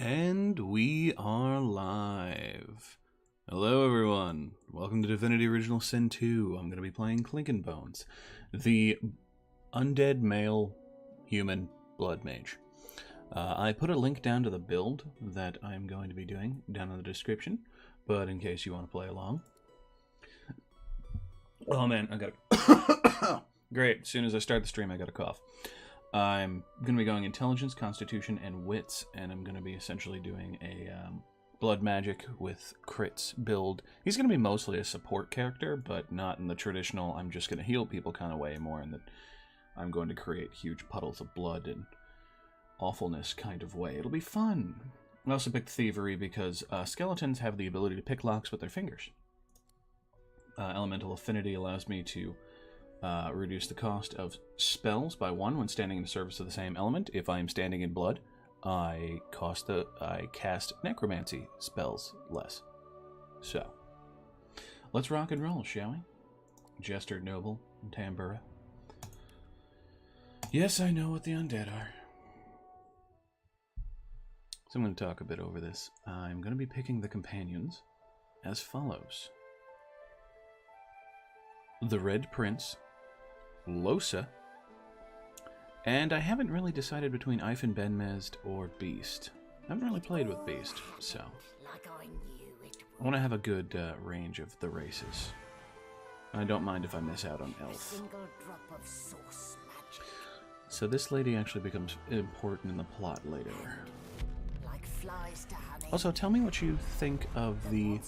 And we are live. Hello everyone. Welcome to Divinity Original Sin 2. I'm going to be playing Clinkenbones, the undead male human blood mage. I put a link down to the build that I'm going to be doing down in the description, but in case you want to play along. Oh man, I got Great, as soon as I start the stream I got a cough. I'm going to be going Intelligence, Constitution, and Wits, and I'm going to be essentially doing a Blood Magic with crits build. He's going to be mostly a support character, but not in the traditional I'm just going to heal people kind of way, more in that I'm going to create huge puddles of blood and awfulness kind of way. It'll be fun. I also picked Thievery because skeletons have the ability to pick locks with their fingers. Elemental Affinity allows me to reduce the cost of spells by 1 when standing in the service of the same element. If I am standing in blood, I cast necromancy spells less. So, let's rock and roll, shall we? Jester, Noble, and Tambura. Yes, I know what the undead are. So I'm going to talk a bit over this. I'm going to be picking the companions as follows. The Red Prince, Losa, and I haven't really decided between Ifen Benmezd or Beast. I haven't really played with Beast, so I want to have a good range of the races. I don't mind if I miss out on Elf. So this lady actually becomes important in the plot later. Also, tell me what you think of the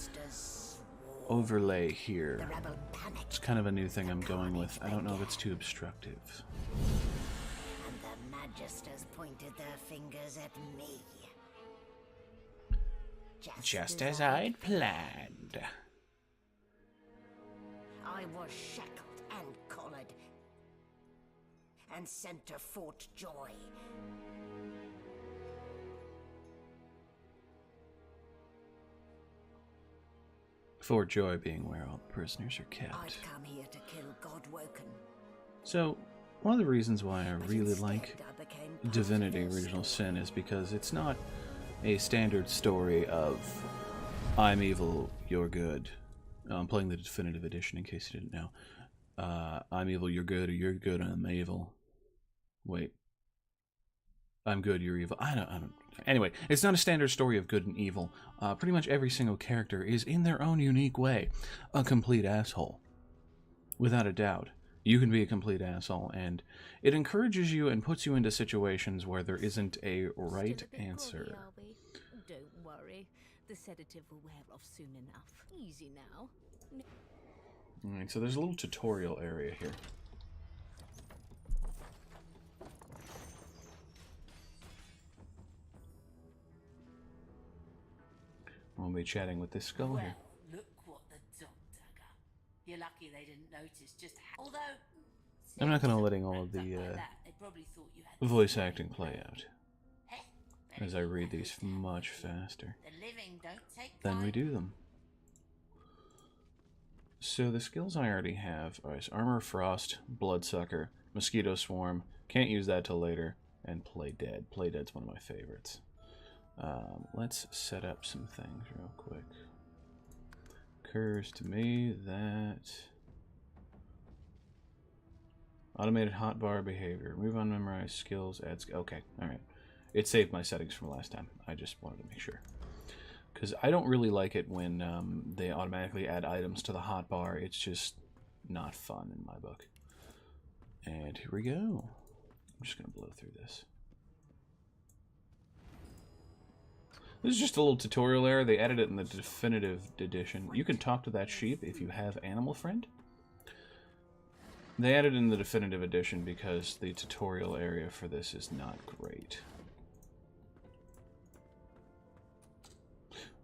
overlay here. It's kind of a new thing I'm going with. I don't know if it's too obstructive. And the Magisters pointed their fingers at me. Just as I'd planned. I was shackled and collared and sent to Fort Joy. Fort Joy being where all the prisoners are kept. I'd come here to kill Godwoken. So, one of the reasons why I really like Divinity Original Sin is because it's not a standard story of I'm evil, you're good. I'm playing the definitive edition in case you didn't know. I'm evil, you're good, or you're good, I'm evil. Wait. I'm good, you're evil. I don't. Anyway, it's not a standard story of good and evil. Pretty much every single character is, in their own unique way, a complete asshole. Without a doubt. You can be a complete asshole, and it encourages you and puts you into situations where there isn't a right answer. Don't worry. The sedative will wear off soon enough. Easy now. Alright, so there's a little tutorial area here. We'll be chatting with this skull here. Look what the doctor got. You're lucky they didn't notice just how... Although... I'm not going to letting all of the voice acting play out, as I read these much faster than we do them. So the skills I already have are Armor Frost, Bloodsucker, Mosquito Swarm, can't use that till later, and Play Dead. Play Dead's one of my favorites. Let's set up some things real quick. Occurs to me that automated hotbar behavior, remove unmemorized skills, add okay, alright. It saved my settings from last time. I just wanted to make sure. Because I don't really like it when they automatically add items to the hotbar. It's just not fun in my book. And here we go. I'm just going to blow through this. This is just a little tutorial error. They added it in the definitive edition. You can talk to that sheep if you have Animal Friend. They added it in the definitive edition because the tutorial area for this is not great.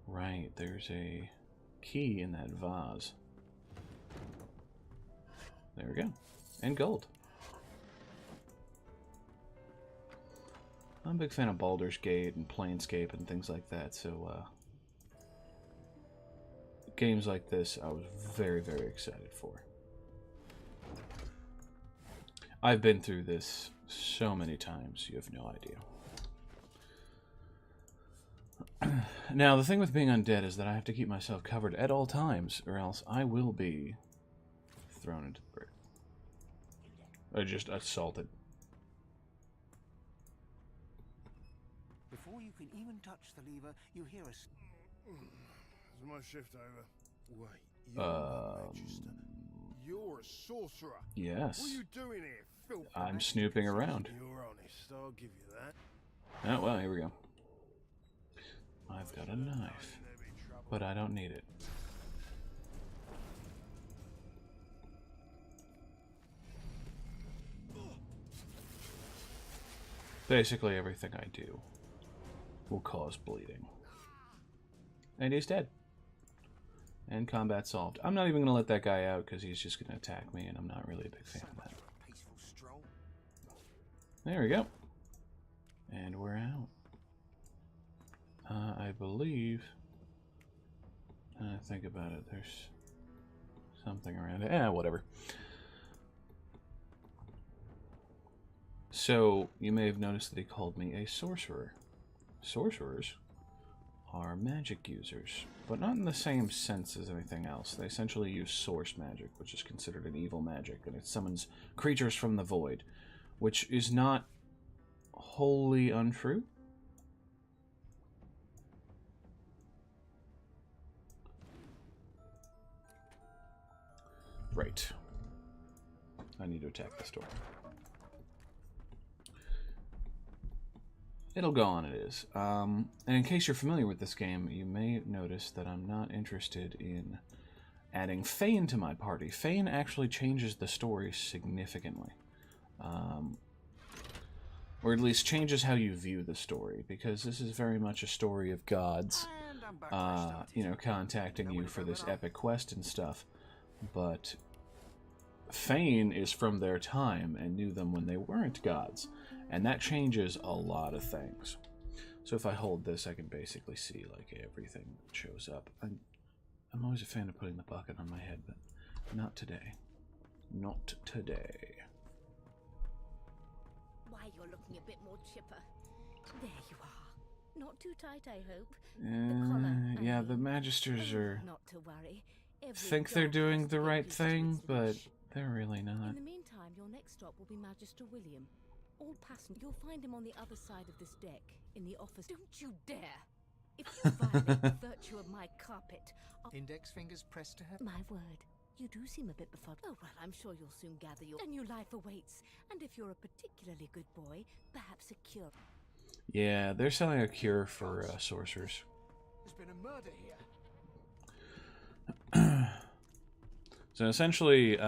Right, there's a key in that vase. There we go. And gold. I'm a big fan of Baldur's Gate and Planescape and things like that, so games like this I was very, very excited for. I've been through this so many times, you have no idea. Now, the thing with being undead is that I have to keep myself covered at all times, or else I will be thrown into the brick. Or just assaulted. Before you can even touch the lever, you hear us. Is my shift over? Wait, you're a magister. You're a sorcerer. Yes. What are you doing here, filthy I'm magister? snooping around. You're honest, I'll give you that. Oh, well, here we go. I've got a knife, but I don't need it. Basically, everything I do will cause bleeding. And he's dead. And combat solved. I'm not even going to let that guy out because he's just going to attack me, and I'm not really a big fan of that. There we go. And we're out. I believe... think about it. There's something around it. Whatever. So, you may have noticed that he called me a sorcerer. Sorcerers are magic users, but not in the same sense as anything else. They essentially use source magic, which is considered an evil magic, and it summons creatures from the void, which is not wholly untrue. Right. I need to attack this door. It'll go on, it is. And in case you're familiar with this game, you may notice that I'm not interested in adding Fane to my party. Fane actually changes the story significantly. Or at least changes how you view the story, because this is very much a story of gods, you know, contacting you for this epic quest and stuff. But Fane is from their time and knew them when they weren't gods. And that changes a lot of things. So if I hold this, I can basically see like everything that shows up. I'm always a fan of putting the bucket on my head, but not today. Not today. Why, you're looking a bit more chipper. There you are. Not too tight, I hope. The collar, Yeah, the Magisters are... Not to worry. think they're doing the right thing, but they're really not. In the meantime, your next stop will be Magister William. All passengers, you'll find him on the other side of this deck, in the office. Don't you dare! If you violate the virtue of my carpet, Index fingers pressed to her. My word, you do seem a bit befuddled. Oh, well, I'm sure you'll soon gather your... A new life awaits, and if you're a particularly good boy, perhaps a cure. Yeah, they're selling a cure for sorcerers. There's been a murder here. So essentially,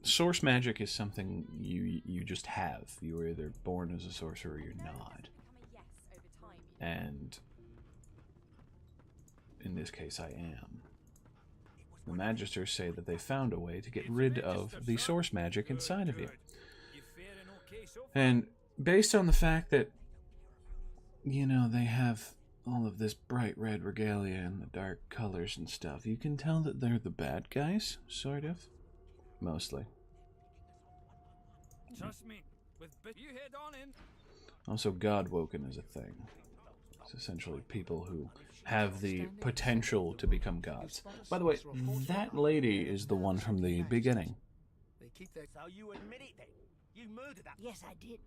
source magic is something you just have. You are either born as a sorcerer or you're not. And in this case, I am. The Magisters say that they found a way to get rid of the source magic inside of you. And based on the fact that, you know, they have all of this bright red regalia and the dark colors and stuff, you can tell that they're the bad guys, sort of. Mostly. Trust me, you head on in. Also, Godwoken is a thing. It's essentially people who have the potential to become gods. By the way, that lady is the one from the beginning. They keep their... So you admit it then? You murdered that? Yes, I did.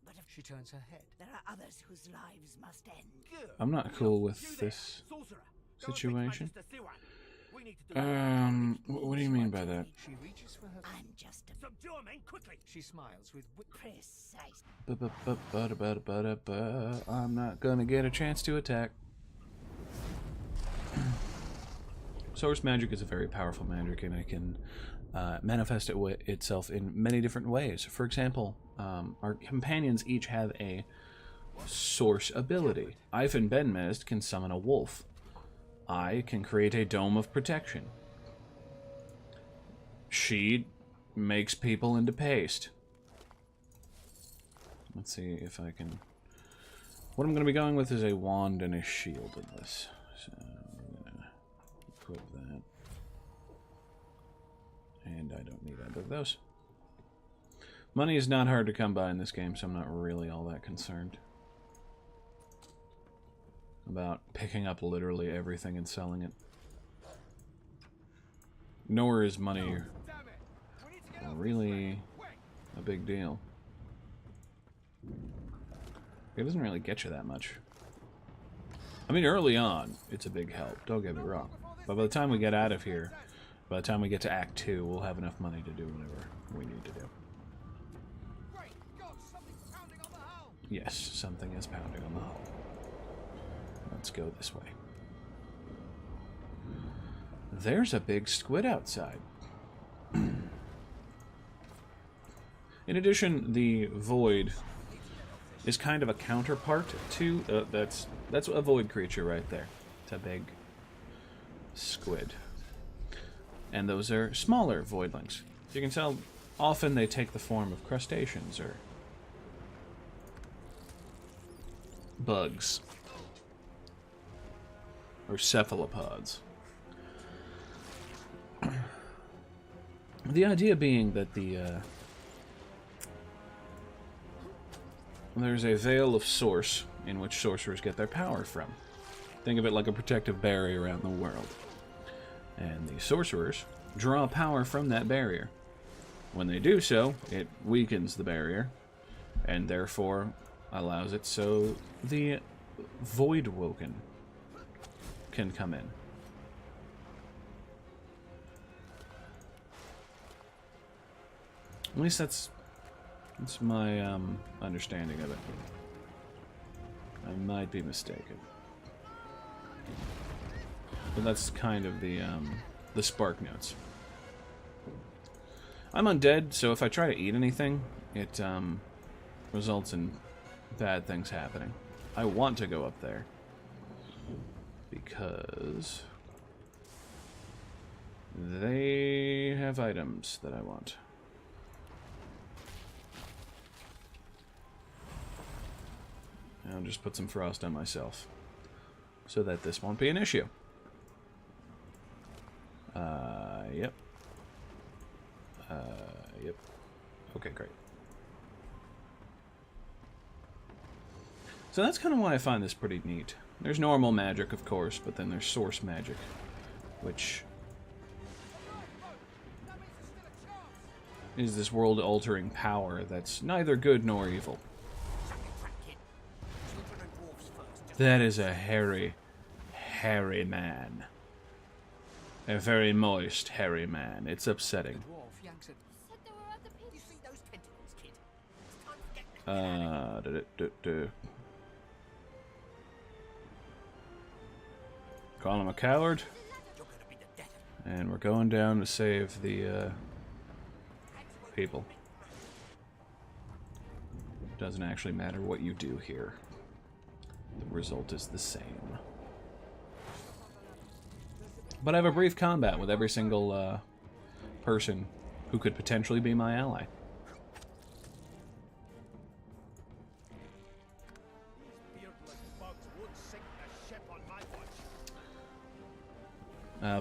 But if She turns her head. there are others whose lives must end. Good. I'm not cool with this situation. What do you mean by that? She reaches for her... I'm just a... Subdue him, men, quickly! She smiles with... Precise. I'm not gonna get a chance to attack. Source magic is a very powerful magic, and it can manifest itself in many different ways. For example, our companions each have a source ability. Ivan Benmezd can summon a wolf. I can create a dome of protection. She makes people into paste. Let's see if I can... What I'm going to be going with is a wand and a shield in this. So I'm going to equip that. And I don't need either of those. Money is not hard to come by in this game, so I'm not really all that concerned. about picking up literally everything and selling it. Nor is money really a big deal. It doesn't really get you that much. I mean, early on, it's a big help, don't get me wrong. But by the time we get out of here, by the time we get to Act 2, we'll have enough money to do whatever we need to do. Yes, something is pounding on the hull. Let's go this way. There's a big squid outside. In addition, the void is kind of a counterpart to that's a void creature right there. It's a big squid, and those are smaller voidlings. So you can tell often they take the form of crustaceans or bugs or cephalopods. The idea being that there's a veil of source in which sorcerers get their power from. Think of it like a protective barrier around the world. And the sorcerers draw power from that barrier. When they do so, it weakens the barrier, and therefore allows it so the Voidwoken can come in. At least that's my understanding of it. I might be mistaken, but that's kind of the spark notes. I'm undead, so if I try to eat anything, it results in bad things happening. I want to go up there because they have items that I want. I'll just put some frost on myself so that this won't be an issue. Yep. Yep. Okay, great. So that's kind of why I find this pretty neat. There's normal magic, of course, but then there's source magic, which is this world-altering power that's neither good nor evil. That is a hairy, hairy man. A very moist, hairy man. It's upsetting. Call him a coward. And we're going down to save the people. Doesn't actually matter what you do here. The result is the same. But I have a brief combat with every single person who could potentially be my ally.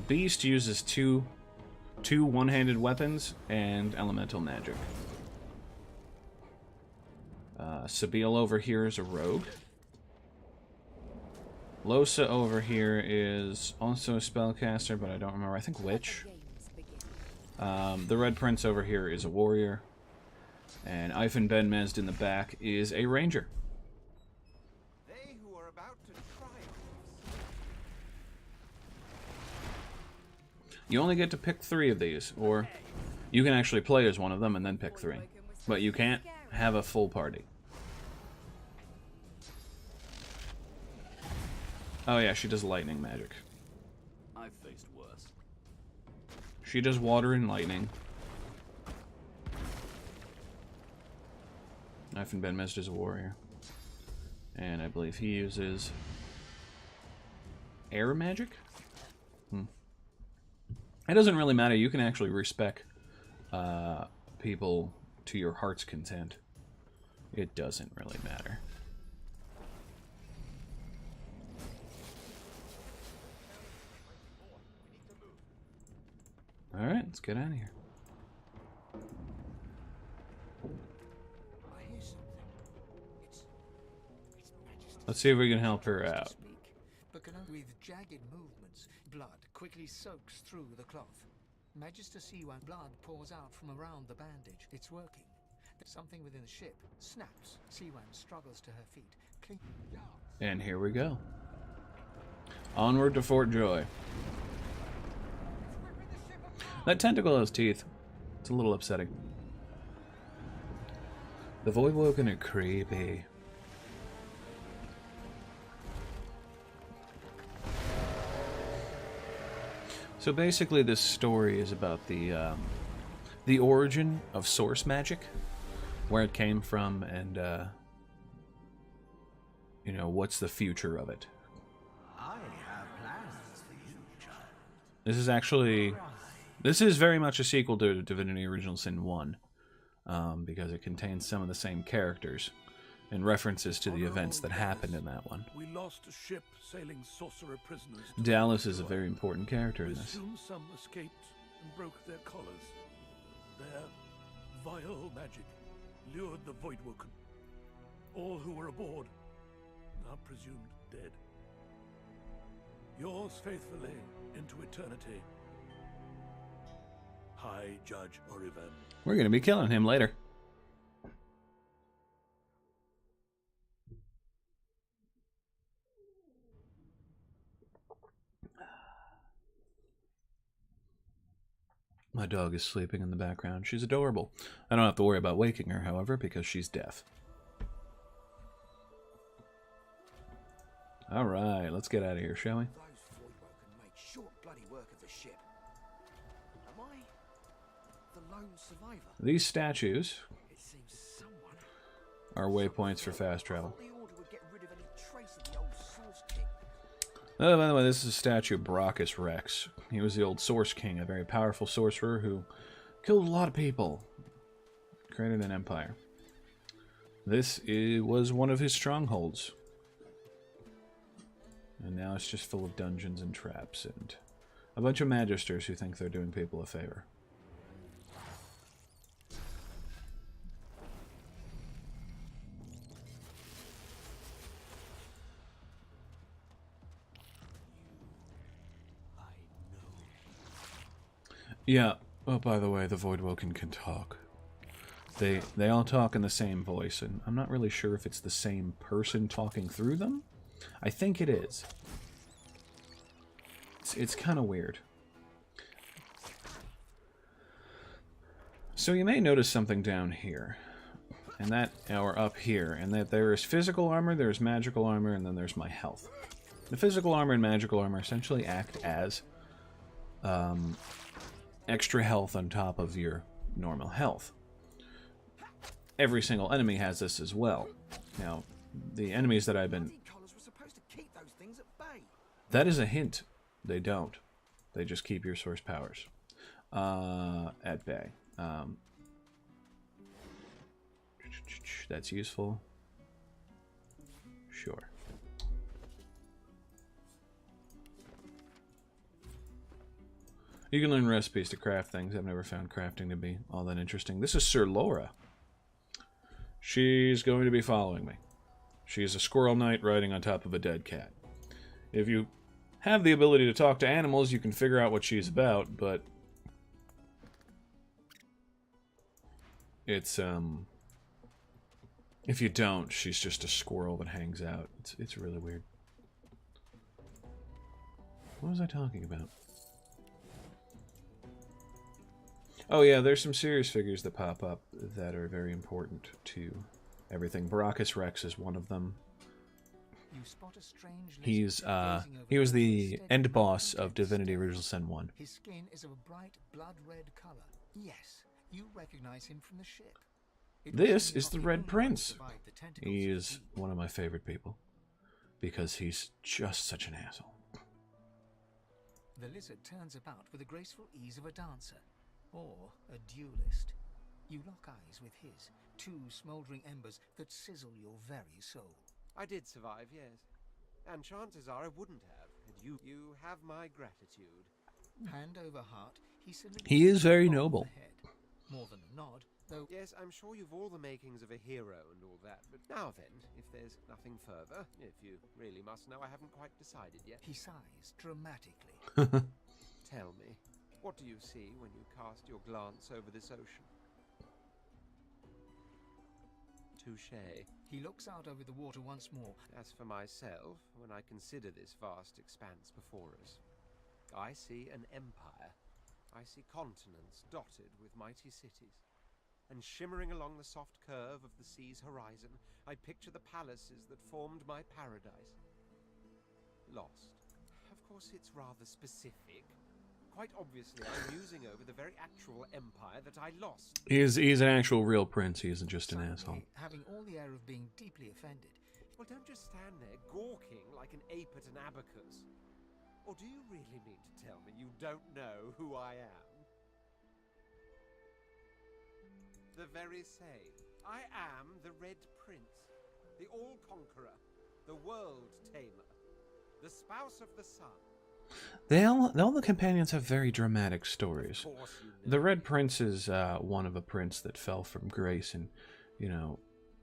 Beast uses two one-handed weapons and elemental magic. Sabile over here is a rogue. Losa over here is also a spellcaster, but I don't remember. I think witch. The Red Prince over here is a warrior. And Ifen Ben Mesd in the back is a ranger. They who are about to triumph. You only get to pick 3 of these, or you can actually play as one of them and then pick 3. But you can't have a full party. Oh yeah, she does lightning magic. I've faced worse. She does water and lightning. Ifen Ben Mesd is a warrior. And I believe he uses air magic? It doesn't really matter. You can actually respec people to your heart's content. It doesn't really matter. Alright, let's get out of here. Let's see if we can help her out. but can only with jagged movements. Blood quickly soaks through the cloth. Magister Siwan blood pours out from around the bandage. It's working. Something within the ship snaps. Siwan struggles to her feet. And here we go. Onward to Fort Joy. That tentacle has teeth. It's a little upsetting. The Voidwoken are creepy. So basically this story is about the origin of source magic, where it came from, and you know, what's the future of it. I have plans for you, child. This is very much a sequel to Divinity Original Sin 1, because it contains some of the same characters and references to the events that happened in that one. We lost a ship sailing sorcerer prisoners. Dallas is a very important character in this. Soon some escaped and broke their collars. Their vile magic lured the Voidwoken. All who were aboard are presumed dead. Yours faithfully into eternity, High Judge Orivan. We're going to be killing him later. My dog is sleeping in the background. She's adorable. I don't have to worry about waking her, however, because she's deaf. Alright, let's get out of here, shall we? Those Voidwoken made short bloody work of the ship. Am I the lone survivor? These statues It seems someone are waypoints for fast travel. the Order would get rid of any trace of the old Source King. Oh, by the way, this is a statue of Brachus Rex. He was the old Source King, a very powerful sorcerer who killed a lot of people, created an empire. This was one of his strongholds. And now it's just full of dungeons and traps and a bunch of magisters who think they're doing people a favor. Yeah. Oh, by the way, the Voidwoken can talk. They all talk in the same voice, and I'm not really sure if it's the same person talking through them. I think it is. It's kind of weird. So you may notice something down here, and that, or up here, and that there is physical armor, there's magical armor, and then there's my health. The physical armor and magical armor essentially act as extra health on top of your normal health. Every single enemy has this as well. Now, the enemies that I've been... That is a hint. They don't. They just keep your source powers at bay. That's useful. Sure. You can learn recipes to craft things. I've never found crafting to be all that interesting. This is Sir Laura. She's going to be following me. She's a squirrel knight riding on top of a dead cat. If you have the ability to talk to animals, you can figure out what she's about, but it's, if you don't, she's just a squirrel that hangs out. It's really weird. What was I talking about? Oh yeah, there's some serious figures that pop up that are very important to everything. Brachus Rex is one of them. He was the end boss of Divinity Original Sin 1. His skin is of a bright blood red color. Yes, you recognize him from the ship. This is the Red Prince. He is one of my favorite people because he's just such an asshole. The lizard turns about with the graceful ease of a dancer or a duelist. You lock eyes with his, two smoldering embers that sizzle your very soul. I did survive, yes. And chances are I wouldn't have. And you have my gratitude. Hand over heart, he is very noble. More than a nod, though. Yes, I'm sure you've all the makings of a hero and all that, but now then, if there's nothing further, if you really must know, I haven't quite decided yet. He sighs dramatically. Tell me, what do you see when you cast your glance over this ocean? Touché. He looks out over the water once more. As for myself, when I consider this vast expanse before us, I see an empire. I see continents dotted with mighty cities. And shimmering along the soft curve of the sea's horizon, I picture the palaces that formed my paradise. Lost. Of course, it's rather specific. Quite obviously, I'm musing over the very actual empire that I lost. He's an actual real prince. He isn't just an Suddenly, asshole. having all the air of being deeply offended. Well, don't just stand there gawking like an ape at an abacus. Or do you really mean to tell me you don't know who I am? The very same. I am the Red Prince, the All-Conqueror, the World-Tamer, the Spouse of the Sun. All the companions have very dramatic stories. The Red Prince is one of a prince that fell from grace and,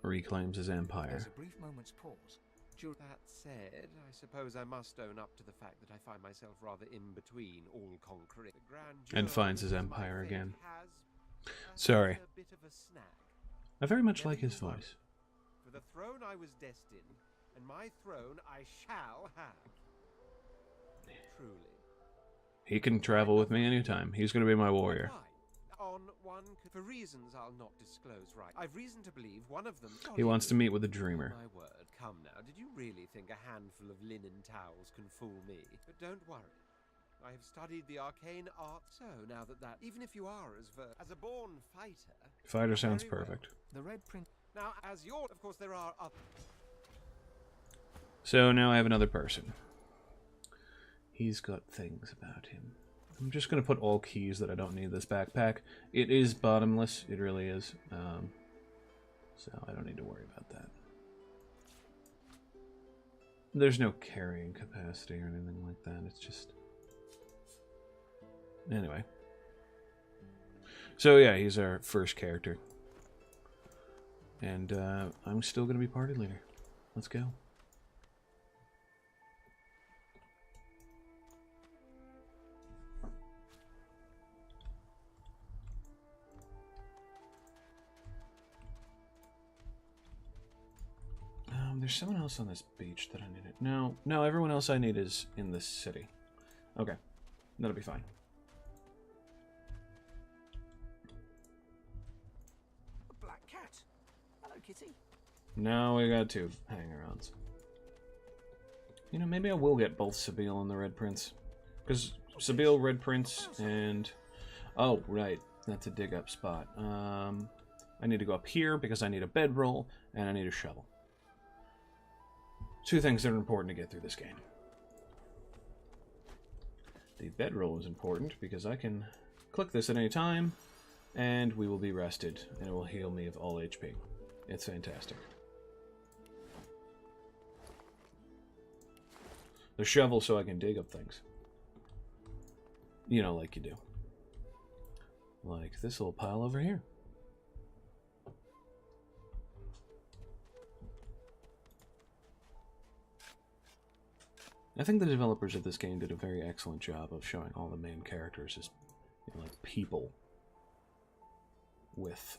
reclaims his empire. There's a brief moment's pause. That said, I suppose I must own up to the fact that I find myself rather in between all-conquering And finds his empire again. Has Sorry. a bit of a snack. I very much like his voice. For the throne I was destined, and my throne I shall have. Truly. He can travel with me anytime. He's going to be my warrior. Why? For reasons I'll not disclose right. I've reason to believe one of them... He wants to meet with a dreamer. My word, come now. Did you really think a handful of linen towels can fool me? But don't worry. I have studied the arcane art. So now that even if you are as a born fighter... Fighter sounds very well. perfect. The Red Prince. Now, as you're... Of course, there are other... So now I have another person. He's got things about him. I'm just going to put all keys that I don't need in this backpack. It is bottomless. It really is. So I don't need to worry about that. There's no carrying capacity or anything like that. It's just... Anyway. So yeah, he's our first character. And I'm still going to be party leader. Let's go. There's someone else on this beach that I needed. No, everyone else I need is in this city. Okay, that'll be fine. A black cat. Hello, kitty. Now we got two hang-arounds. Maybe I will get both Sabile and the Red Prince. Because Sabile, Red Prince, and... Oh, right. That's a dig-up spot. I need to go up here because I need a bedroll, and I need a shovel. Two things that are important to get through this game. The bedroll is important because I can click this at any time, and we will be rested, and it will heal me of all HP. It's fantastic. The shovel so I can dig up things. Like you do. Like this little pile over here. I think the developers of this game did a very excellent job of showing all the main characters as like people with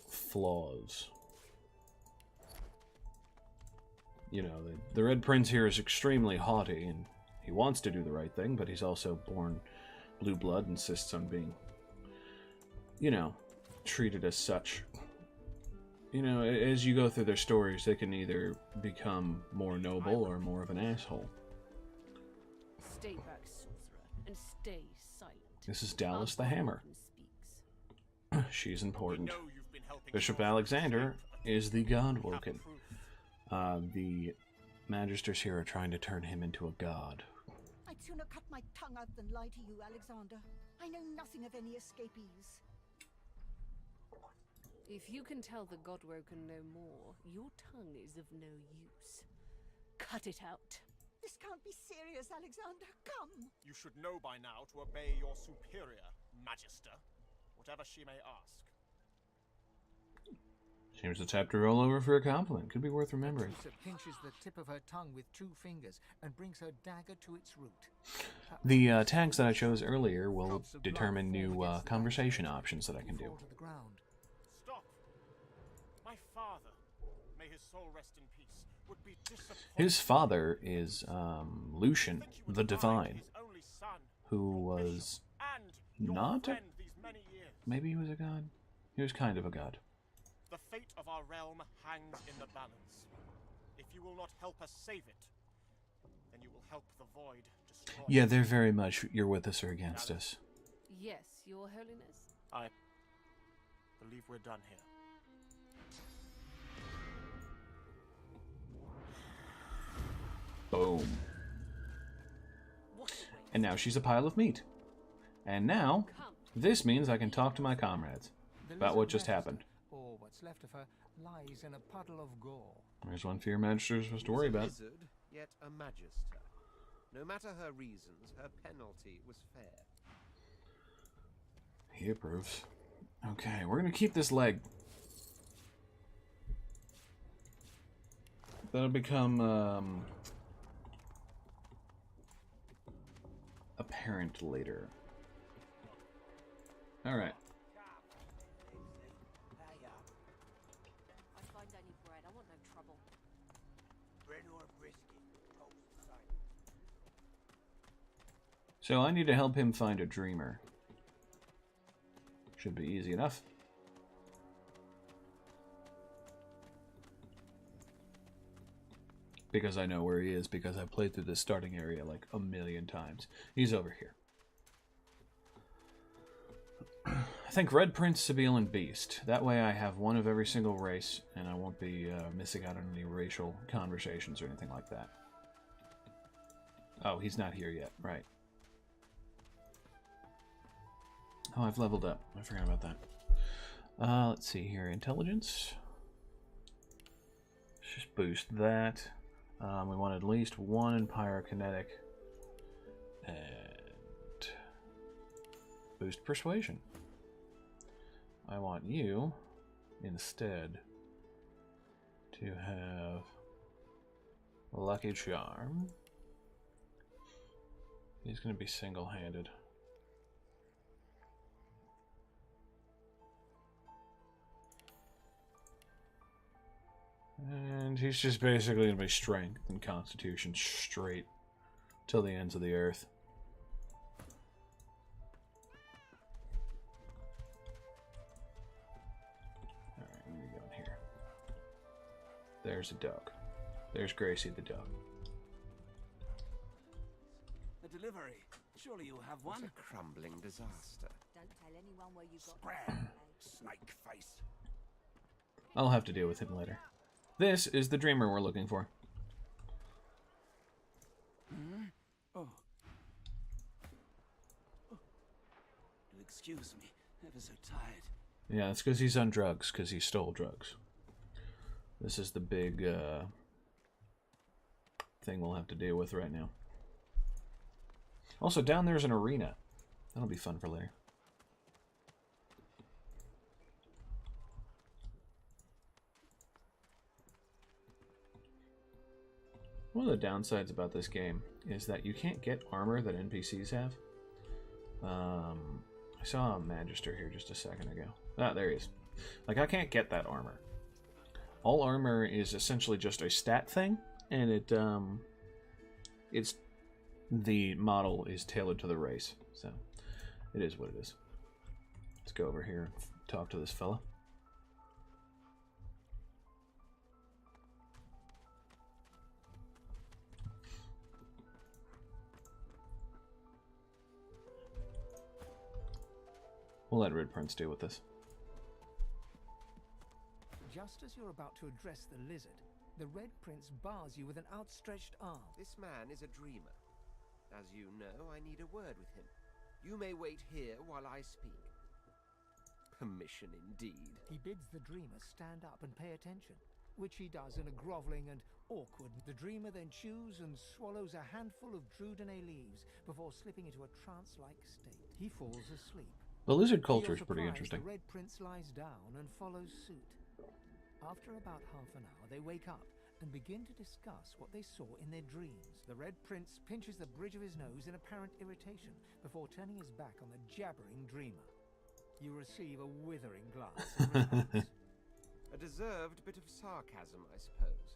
flaws. The Red Prince here is extremely haughty, and he wants to do the right thing, but he's also born blue blood, insists on being, treated as such. As you go through their stories, they can either become more noble or more of an asshole. Stay back, sorcerer, and stay silent. This is Dallas the Hammer. She's important. Bishop Alexander is the God-woken. The Magisters here are trying to turn him into a god. I'd sooner cut my tongue out than lie to you, Alexander. I know nothing of any escapees. If you can tell the Godwoken no more, your tongue is of no use. Cut it out. This can't be serious, Alexander. Come. You should know by now to obey your superior, Magister. whatever she may ask. Seems the type to roll over for a compliment. Could be worth remembering. Medusa pinches the tip of her tongue with 2 fingers and brings her dagger to its root. The tags that I chose earlier will determine new conversation options that I can do. Stop! My father, may his soul rest in peace, would be disappointed. His father is Lucian the Divine, who was not a... Maybe he was a god? He was kind of a god. The fate of our realm hangs in the balance. If you will not help us save it, then you will help the void destroy. Yeah, they're very much you're with us or against us. Yes, Your Holiness. I believe we're done here. Boom. And now she's a pile of meat. And now, this means I can talk to my comrades about what just happened. Or what's left of her lies in a puddle of gore. There's one for your Magister supposed to worry about. Wizard, yet a Magister. No matter her reasons, her penalty was fair. He approves. Okay, we're gonna keep this leg. That'll become apparent later. Alright. I find any bread. I want no trouble. Bread or brisket, toast side. So I need to help him find a dreamer. Should be easy enough. Because I know where he is, because I've played through this starting area like a million times. He's over here. I think Red Prince, Sibyl, and Beast. That way I have one of every single race, and I won't be missing out on any racial conversations or anything like that. Oh, he's not here yet. Right. Oh, I've leveled up. I forgot about that. Let's see here. Intelligence. Let's just boost that. We want at least 1 in pyrokinetic. And boost persuasion. I want you instead to have Lucky Charm. He's going to be single-handed. And he's just basically going to be strength and constitution straight till the ends of the earth. Alright, what are we going here? There's a dog. There's Gracie the dog. A delivery. Surely you'll have one. What a crumbling disaster. Don't tell anyone where you got Scram, snake face. I'll have to deal with him later. This is the dreamer we're looking for. Oh. You'll excuse me. Ever so tired. Yeah, it's because he's on drugs, because he stole drugs. This is the big thing we'll have to deal with right now. Also, down there's an arena. That'll be fun for later. One of the downsides about this game is that you can't get armor that NPCs have. I saw a Magister here just a second ago. Ah, there he is. Like, I can't get that armor. All armor is essentially just a stat thing, and it's the model is tailored to the race, so it is what it is. Let's go over here and talk to this fella. We'll let Red Prince deal with this. Just as you're about to address the lizard, the Red Prince bars you with an outstretched arm. This man is a dreamer. As you know, I need a word with him. You may wait here while I speak. Permission indeed. He bids the dreamer stand up and pay attention, which he does in a groveling and awkward. The dreamer then chews and swallows a handful of Drudene leaves before slipping into a trance-like state. He falls asleep. The lizard To culture your is pretty surprise, interesting. The Red Prince lies down and follows suit. After about half an hour, they wake up and begin to discuss what they saw in their dreams. The Red Prince pinches the bridge of his nose in apparent irritation before turning his back on the jabbering dreamer. You receive a withering glance in response. A deserved bit of sarcasm, I suppose.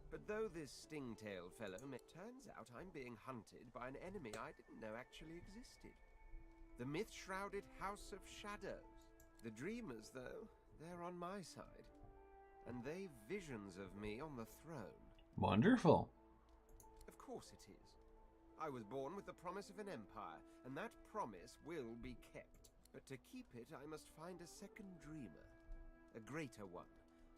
But though this sting-tailed fellow turns out I'm being hunted by an enemy I didn't know actually existed. The myth-shrouded House of Shadows. The dreamers, though, they're on my side. And they've visions of me on the throne. Wonderful. Of course it is. I was born with the promise of an empire, and that promise will be kept. But to keep it, I must find a second dreamer. A greater one.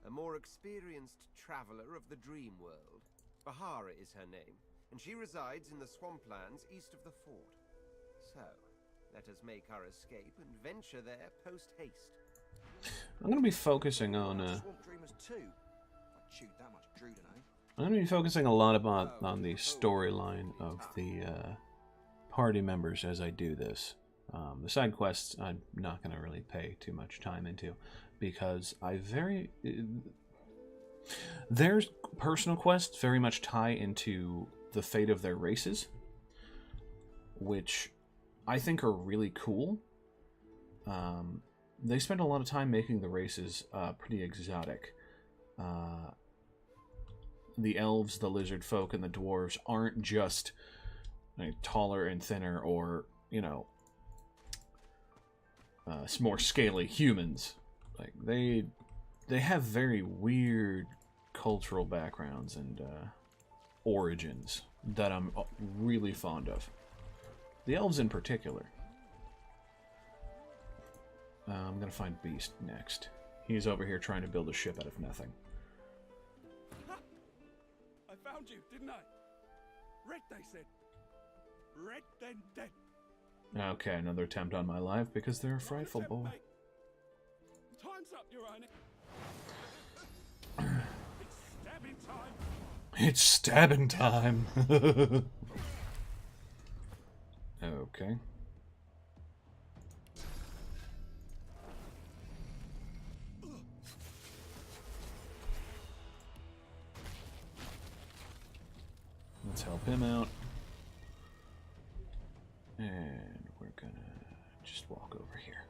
A more experienced traveler of the dream world. Bahara is her name, and she resides in the swamplands east of the fort. So, let us make our escape and venture there post-haste. I'm going to be focusing on... Swamp dreamers too. I chewed that much Druidano. I'm going to be focusing a lot on the storyline of the party members as I do this. The side quests I'm not going to really pay too much time into, because their personal quests very much tie into the fate of their races, which I think are really cool. They spend a lot of time making the races pretty exotic. The elves, the lizard folk, and the dwarves aren't just taller and thinner, or, you know, more scaly humans. Like they have very weird cultural backgrounds and origins that I'm really fond of. The elves in particular. I'm gonna find Beast next. He's over here trying to build a ship out of nothing. I found you, didn't I? Red, they said. Red, then dead. Okay, another attempt on my life because they're a frightful boy. Mate. Time's up, Your Highness. It's stabbing time. It's stabbing time. Okay. Let's help him out. And we're gonna just walk over here.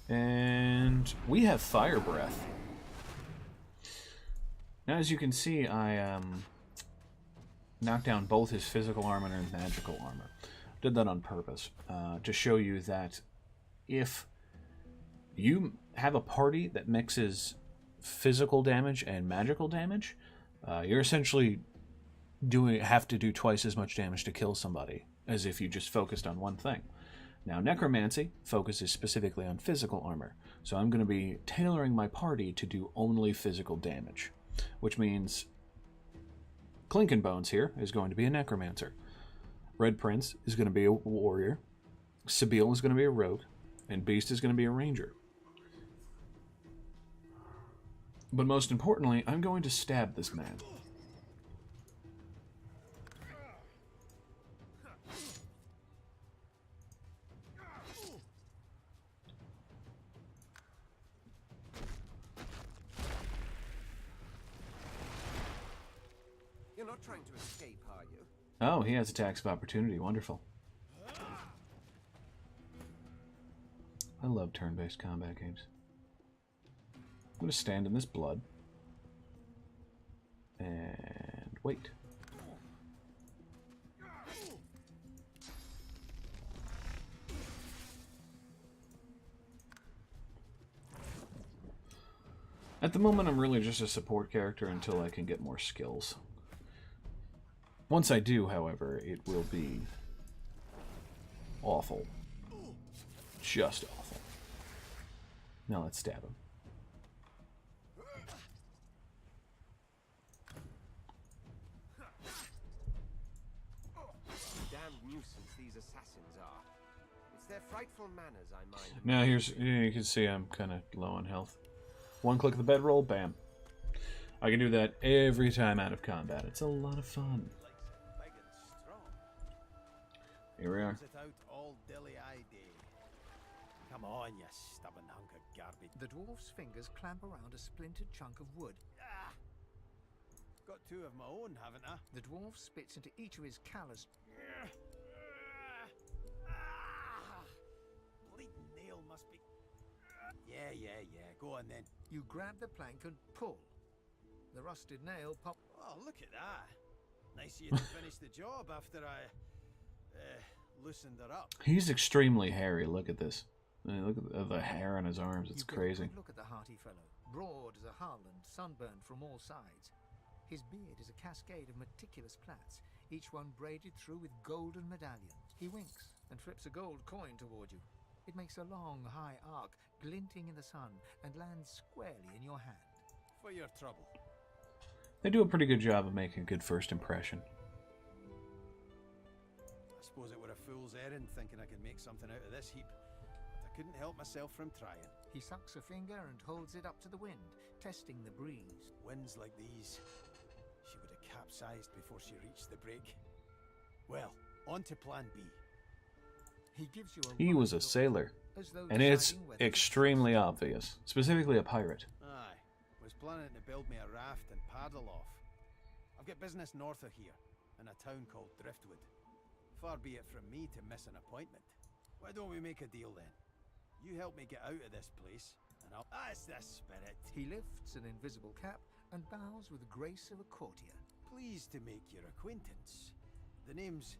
And we have fire breath. Now, as you can see, I knocked down both his physical armor and magical armor. Did that on purpose to show you that if you have a party that mixes physical damage and magical damage, you're essentially have to do twice as much damage to kill somebody as if you just focused on one thing. Now, necromancy focuses specifically on physical armor, so I'm going to be tailoring my party to do only physical damage, which means Clinkenbones here is going to be a necromancer. Red Prince is going to be a warrior, Sabile is going to be a rogue, and Beast is going to be a ranger. But most importantly, I'm going to stab this man. You're not trying to escape, are you? Oh, he has attacks of opportunity. Wonderful. I love turn-based combat games. I'm going to stand in this blood. And wait. At the moment, I'm really just a support character until I can get more skills. Once I do, however, it will be awful. Just awful. Now let's stab him. Damned nuisance these assassins are. It's their frightful manners I mind. Now here's, you can see I'm kind of low on health. One click of the bedroll, bam. I can do that every time out of combat. It's a lot of fun. Here we are. Come on, you stubborn hunk of garbage. The dwarf's fingers clamp around a splintered chunk of wood. Got two of my own, haven't I? The dwarf spits into each of his callous. Bleeding nail must be. Yeah. Go on then. You grab the plank and pull. The rusted nail pop. Oh, look at that. Nice of you to finish the job after I loosened her up. He's extremely hairy. Look at this. I mean, look at the hair on his arms. It's crazy. Look at the hearty fellow, broad as a hull and sunburned from all sides. His beard is a cascade of meticulous plaits, each one braided through with golden medallions. He winks and flips a gold coin toward you. It makes a long, high arc, glinting in the sun, and lands squarely in your hand. For your trouble. They do a pretty good job of making a good first impression. I suppose it were a fool's errand thinking I could make something out of this heap, but I couldn't help myself from trying. He sucks a finger and holds it up to the wind, testing the breeze. Winds like these, she would have capsized before she reached the break. Well, on to plan B. He gives you He was a sailor, and it's extremely obvious, specifically a pirate. Aye, was planning to build me a raft and paddle off. I've got business north of here, in a town called Driftwood. Far be it from me to miss an appointment. Why don't we make a deal then? You help me get out of this place, and I'll... That's the spirit. He lifts an invisible cap and bows with the grace of a courtier. Pleased to make your acquaintance. The name's...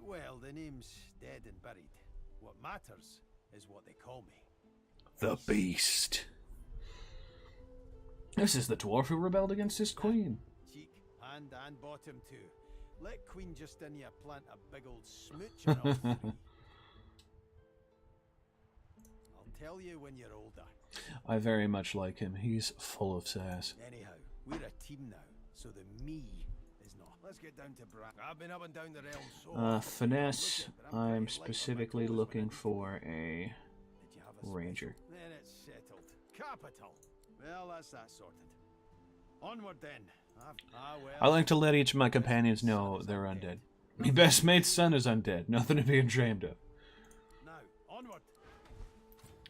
well, the name's dead and buried. What matters is what they call me. The Beast. This is the dwarf who rebelled against his queen. Cheek, hand, and bottom too. Let Queen Justinia plant a big old smooch on all three. I'll tell you when you're older. I very much like him. He's full of sass. Anyhow, we're a team now, so the me is not. Let's get down to Bra. I've been up and down the realm so Finesse. I'm specifically looking for a ranger. Then it's settled. Capital. Well, that's that sorted. Onward then. Well. I like to let each of my companions know they're undead. My best mate's son is undead. Nothing to be ashamed of. Now, onward.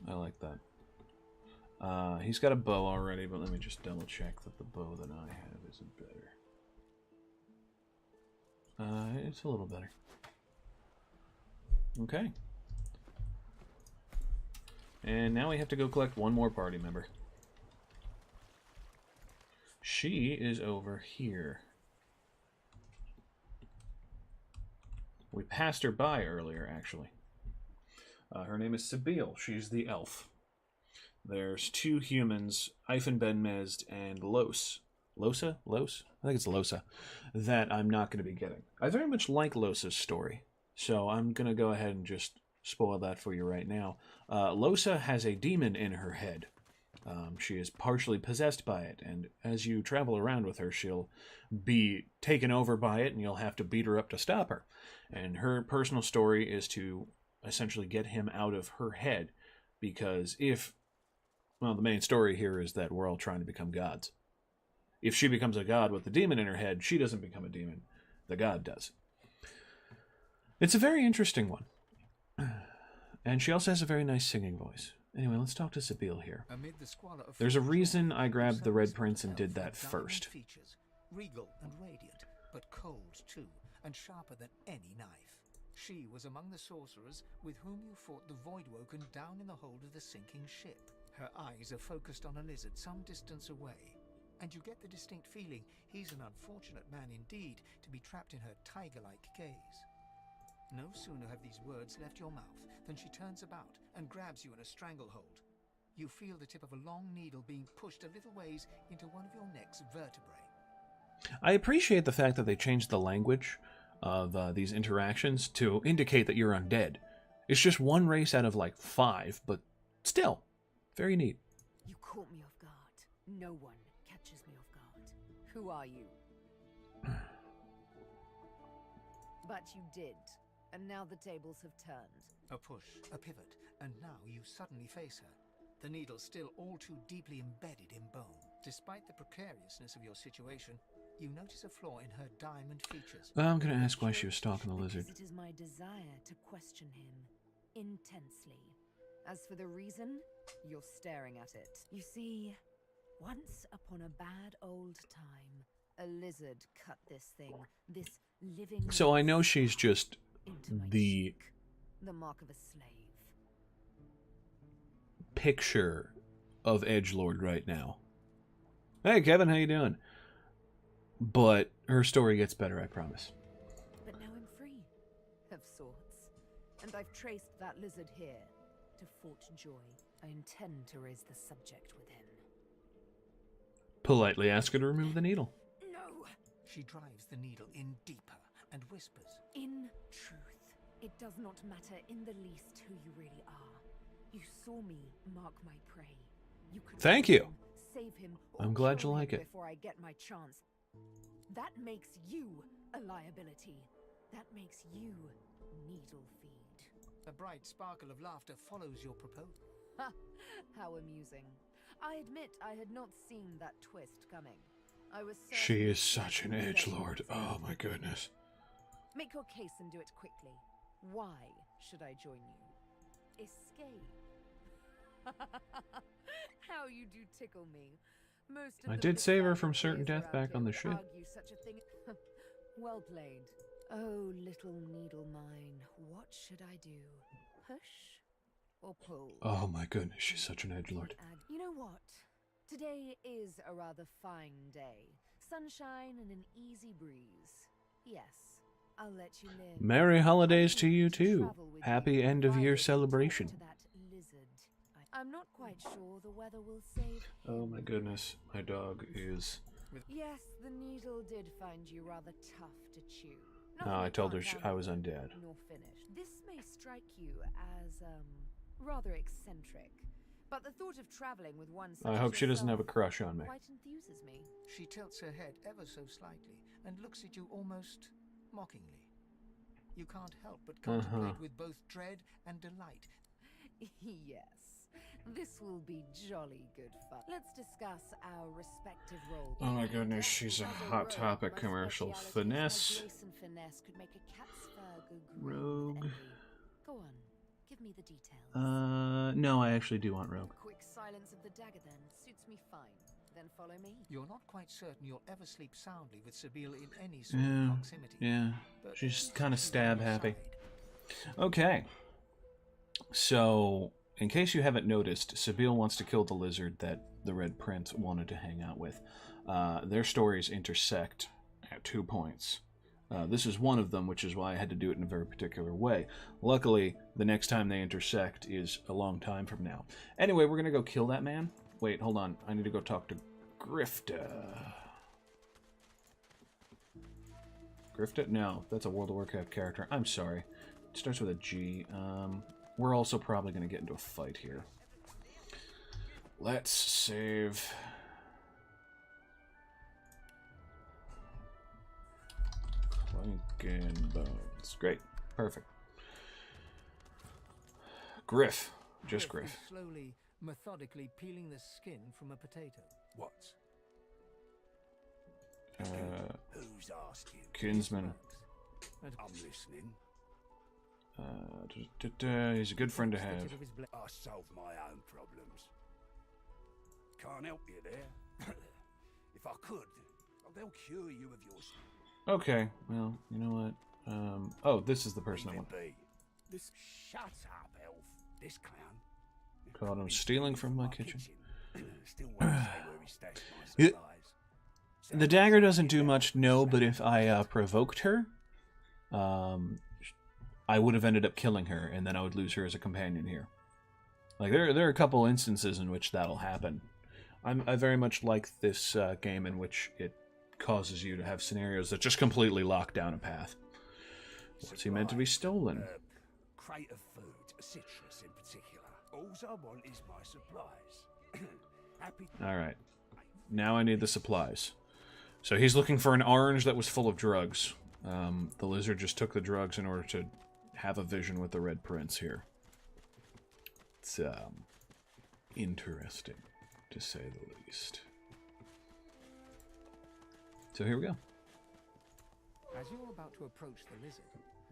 I like that. He's got a bow already, but let me just double check that the bow that I have isn't better. It's a little better. Okay. And now we have to go collect one more party member. She is over here. We passed her by earlier, actually. Her name is Sabile. She's the elf. There's two humans, Ifen Ben-Mezd and Los. Losa? Los? I think it's Losa. That I'm not going to be getting. I very much like Losa's story, so I'm going to go ahead and just spoil that for you right now. Losa has a demon in her head. She is partially possessed by it, and as you travel around with her, she'll be taken over by it, and you'll have to beat her up to stop her. And her personal story is to essentially get him out of her head, because the main story here is that we're all trying to become gods. If she becomes a god with the demon in her head, she doesn't become a demon. The god does. It's a very interesting one. And she also has a very nice singing voice. Anyway, let's talk to Sabile here. There's a reason I grabbed the Red Prince and did that first. Features, regal and radiant, but cold too, and sharper than any knife. She was among the sorcerers with whom you fought the Voidwoken down in the hold of the sinking ship. Her eyes are focused on a lizard some distance away, and you get the distinct feeling he's an unfortunate man indeed to be trapped in her tiger-like gaze. No sooner have these words left your mouth than she turns about and grabs you in a stranglehold. You feel the tip of a long needle being pushed a little ways into one of your neck's vertebrae. I appreciate the fact that they changed the language of these interactions to indicate that you're undead. It's just one race out of like 5, but still, very neat. You caught me off guard. No one catches me off guard. Who are you? But you did, and now the tables have turned. A push, a pivot, and now you suddenly face her. The needle still all too deeply embedded in bone. Despite the precariousness of your situation, you notice a flaw in her diamond features. I'm going to ask why she was stalking the lizard. Because it is my desire to question him intensely. As for the reason, you're staring at it. You see, once upon a bad old time, a lizard cut this thing, this living... So I know she's just the mark of a slave. Picture of edgelord right now. Hey Kevin, how you doing? But her story gets better, I promise. But now I'm free, of sorts. And I've traced that lizard here to Fort Joy. I intend to raise the subject with him. Politely ask her to remove the needle. No! She drives the needle in deeper and whispers. In truth, it does not matter in the least who you really are. You saw me mark my prey. You could Thank you. Save him. I'm glad you like it. Before I get my chance. That makes you a liability. That makes you needle feed. A bright sparkle of laughter follows your proposal. Ha! How amusing. I admit I had not seen that twist coming. I was She is such an edgelord. Oh my goodness. Make your case and do it quickly. Why should I join you? Escape. How you do tickle me. Most of I the did save her from players certain death around back here on the would ship. argue such a thing. Well played. Oh, little needle mine, what should I do? Push or pull? Oh my goodness, she's such an edgelord. You know what? Today is a rather fine day. Sunshine and an easy breeze. Yes, I'll let you live. Merry holidays to you too. Happy end of year celebration. I'm not quite sure the weather will save. Oh my goodness, my dog is... Yes, the needle did find you rather tough to chew. No, I told her I was undead. Nor finished. This may strike you as, rather eccentric, but the thought of traveling with one such I hope she doesn't have a crush on me. quite enthuses me. She tilts her head ever so slightly and looks at you almost mockingly. You can't help but contemplate with both dread and delight. Yes. This will be jolly good fun. Let's discuss our respective roles. Oh my goodness, she's a Hot Topic commercial. Finesse. Finesse could make a cat's fur go Rogue. Go on, give me the details. No, I actually do want Rogue. Quick silence of the dagger then suits me fine. Then follow me. You're not quite certain you'll ever sleep soundly with Sabila in any sort of proximity. Yeah, she's kind of stab happy. Okay, so in case you haven't noticed, Sabile wants to kill the lizard that the Red Prince wanted to hang out with. Their stories intersect at 2 points. This is one of them, which is why I had to do it in a very particular way. Luckily, the next time they intersect is a long time from now. Anyway, we're going to go kill that man. Wait, hold on. I need to go talk to Grifta. Grifta? No, that's a World of Warcraft character. I'm sorry. It starts with a G. We're also probably going to get into a fight here. Let's save. Clinkenbones. Great. Perfect. Griff. Just Griff. Slowly, methodically peeling the skin from a potato. What? Who's asking? Kinsman. I'm listening. He's a good friend to have. I solve my own problems. Can't help you there. If I could, they'll cure you of your... Okay, well, you know what? Oh, this is the person I want. This... Shut up, elf. This clown. Caught him stealing from my kitchen. Still won't say where he stashed my supplies. The dagger doesn't do much, no, but if I provoked her, I would have ended up killing her, and then I would lose her as a companion here. Like, there are a couple instances in which that'll happen. I very much like this game in which it causes you to have scenarios that just completely lock down a path. What's he meant to be stolen? Crate of food, citrus in particular. All I want is my supplies. Happy. Alright. Now I need the supplies. So he's looking for an orange that was full of drugs. The lizard just took the drugs in order to have a vision with the Red Prince here. It's interesting, to say the least. So here we go. As you're about to approach the lizard,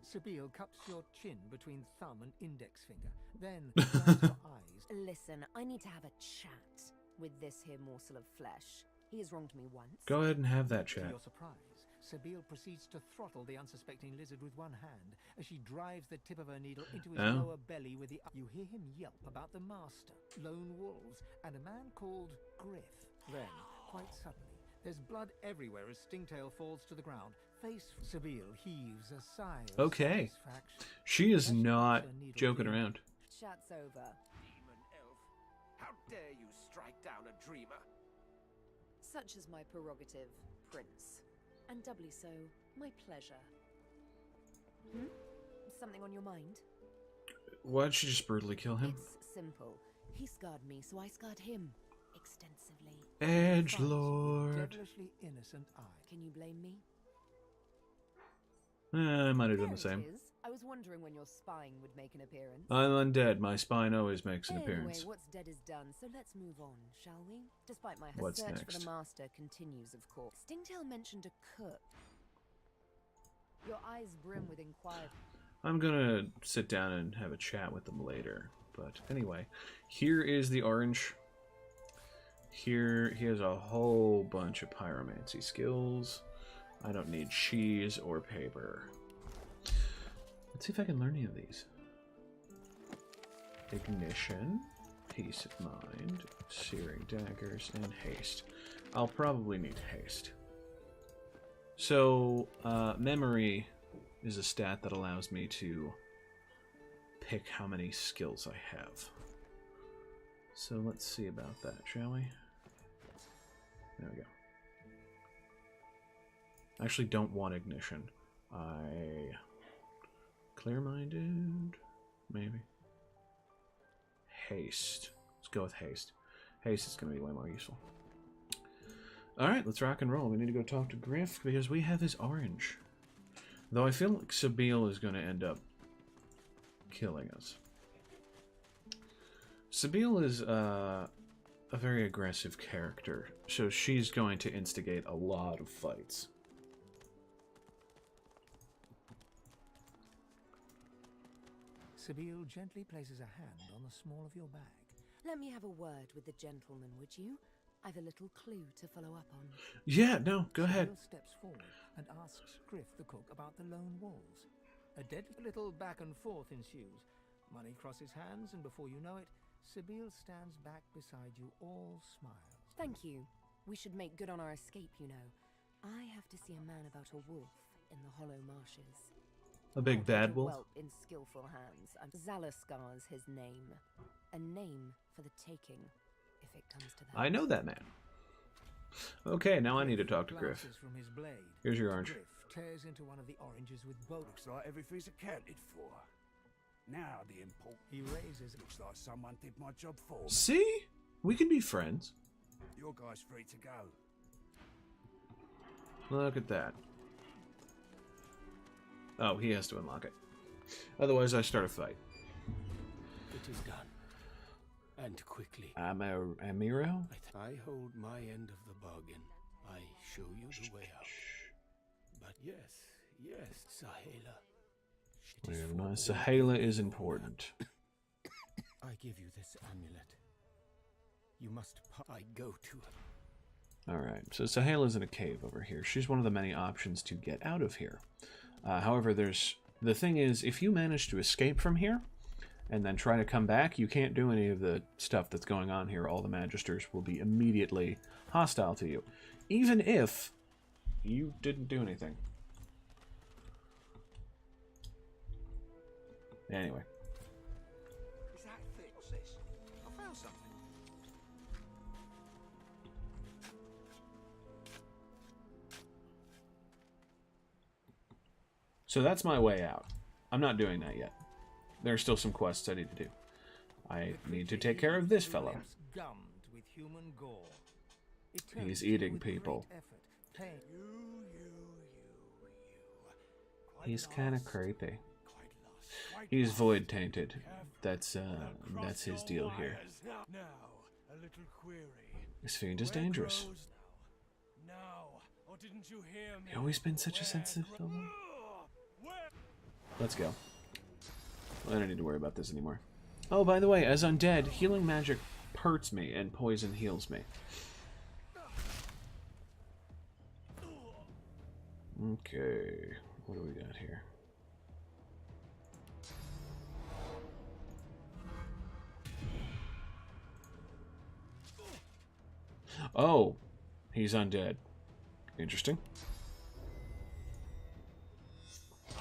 Sabine cups your chin between thumb and index finger, then grabs your eyes. Listen, I need to have a chat with this here morsel of flesh. He has wronged me once. Go ahead and have that To chat. your surprise, Sabine proceeds to throttle the unsuspecting lizard with one hand as she drives the tip of her needle into his Oh. lower belly with the... You hear him yelp about the master, lone wolves, and a man called Griff. Then, quite suddenly, there's blood everywhere as Stingtail falls to the ground. Face Sabine heaves a sigh of Okay. satisfaction. She is not joking around. Chat's over. Demon elf, how dare you strike down a dreamer? Such is my prerogative, Prince. And doubly so, my pleasure. Something on your mind? Why did she just brutally kill him? It's simple. He scarred me, so I scarred him. Extensively. Edgelord. Devilishly innocent eye. Can you blame me? I might have done There the same. it is. I was wondering when your spine would make an appearance. I'm undead. My spine always makes an Anyway, appearance. what's dead is done, so let's move on, shall we? Despite my What's search for next? the master continues, of course. Stingtail mentioned a cook. Your eyes brim with inquiry. I'm gonna sit down and have a chat with them later. But anyway, here is the orange. Here he has a whole bunch of pyromancy skills. I don't need cheese or paper. Let's see if I can learn any of these. Ignition, peace of mind, searing daggers, and haste. I'll probably need haste. So, memory is a stat that allows me to pick how many skills I have. So let's see about that, shall we? There we go. I actually don't want ignition. I... Clear-minded? Maybe. Haste. Let's go with haste. Haste is going to be way more useful. Alright, let's rock and roll. We need to go talk to Griff because we have his orange. Though I feel like Sabine is going to end up killing us. Sabine is a very aggressive character, so she's going to instigate a lot of fights. Sabine gently places a hand on the small of your bag. Let me have a word with the gentleman, would you? I've a little clue to follow up on. Yeah, no, go ahead. Sabine steps forward and asks Griff the cook about the lone wolves. A deadly little back and forth ensues. Money crosses hands, and before you know it, Sabine stands back beside you, all smiles. Thank you. We should make good on our escape, you know. I have to see a man about a wolf in the Hollow Marshes. A big bad wolf? Whelp in skillful hands. Zalaskar's his name. A name for the taking, if it comes to that. I know that man. Okay, now I need to talk to Griff. Glances from his blade. Here's your orange. Griff tears into one of the oranges with both. Looks like everything's accounted for. Now the import. He raises. Looks like someone did my job for me. See? We can be friends. Your guy's free to go. Look at that. Oh, he has to unlock it. Otherwise, I start a fight. It is done. And quickly. Amiro? I hold my end of the bargain. I show you the way out. But yes, Sahela. Very nice. Sahela is important. I give you this amulet. You must. I go to her. Alright, so Sahela's in a cave over here. She's one of the many options to get out of here. However, the thing is, if you manage to escape from here, and then try to come back, you can't do any of the stuff that's going on here. All the Magisters will be immediately hostile to you, even if you didn't do anything. Anyway. Is that thick, sis? I found something. So that's my way out. I'm not doing that yet. There are still some quests I need to do. I need to take care of this fellow. Gummed with human gore. He's eating people. He's kind of creepy. He's void tainted. That's his deal here. Now, a little query. This fiend is dangerous. Now, Or didn't you hear me? You've always been such a sensitive someone. Let's go. I don't need to worry about this anymore. Oh, by the way, as undead, healing magic hurts me and poison heals me. Okay, what do we got here? Oh, he's undead. Interesting.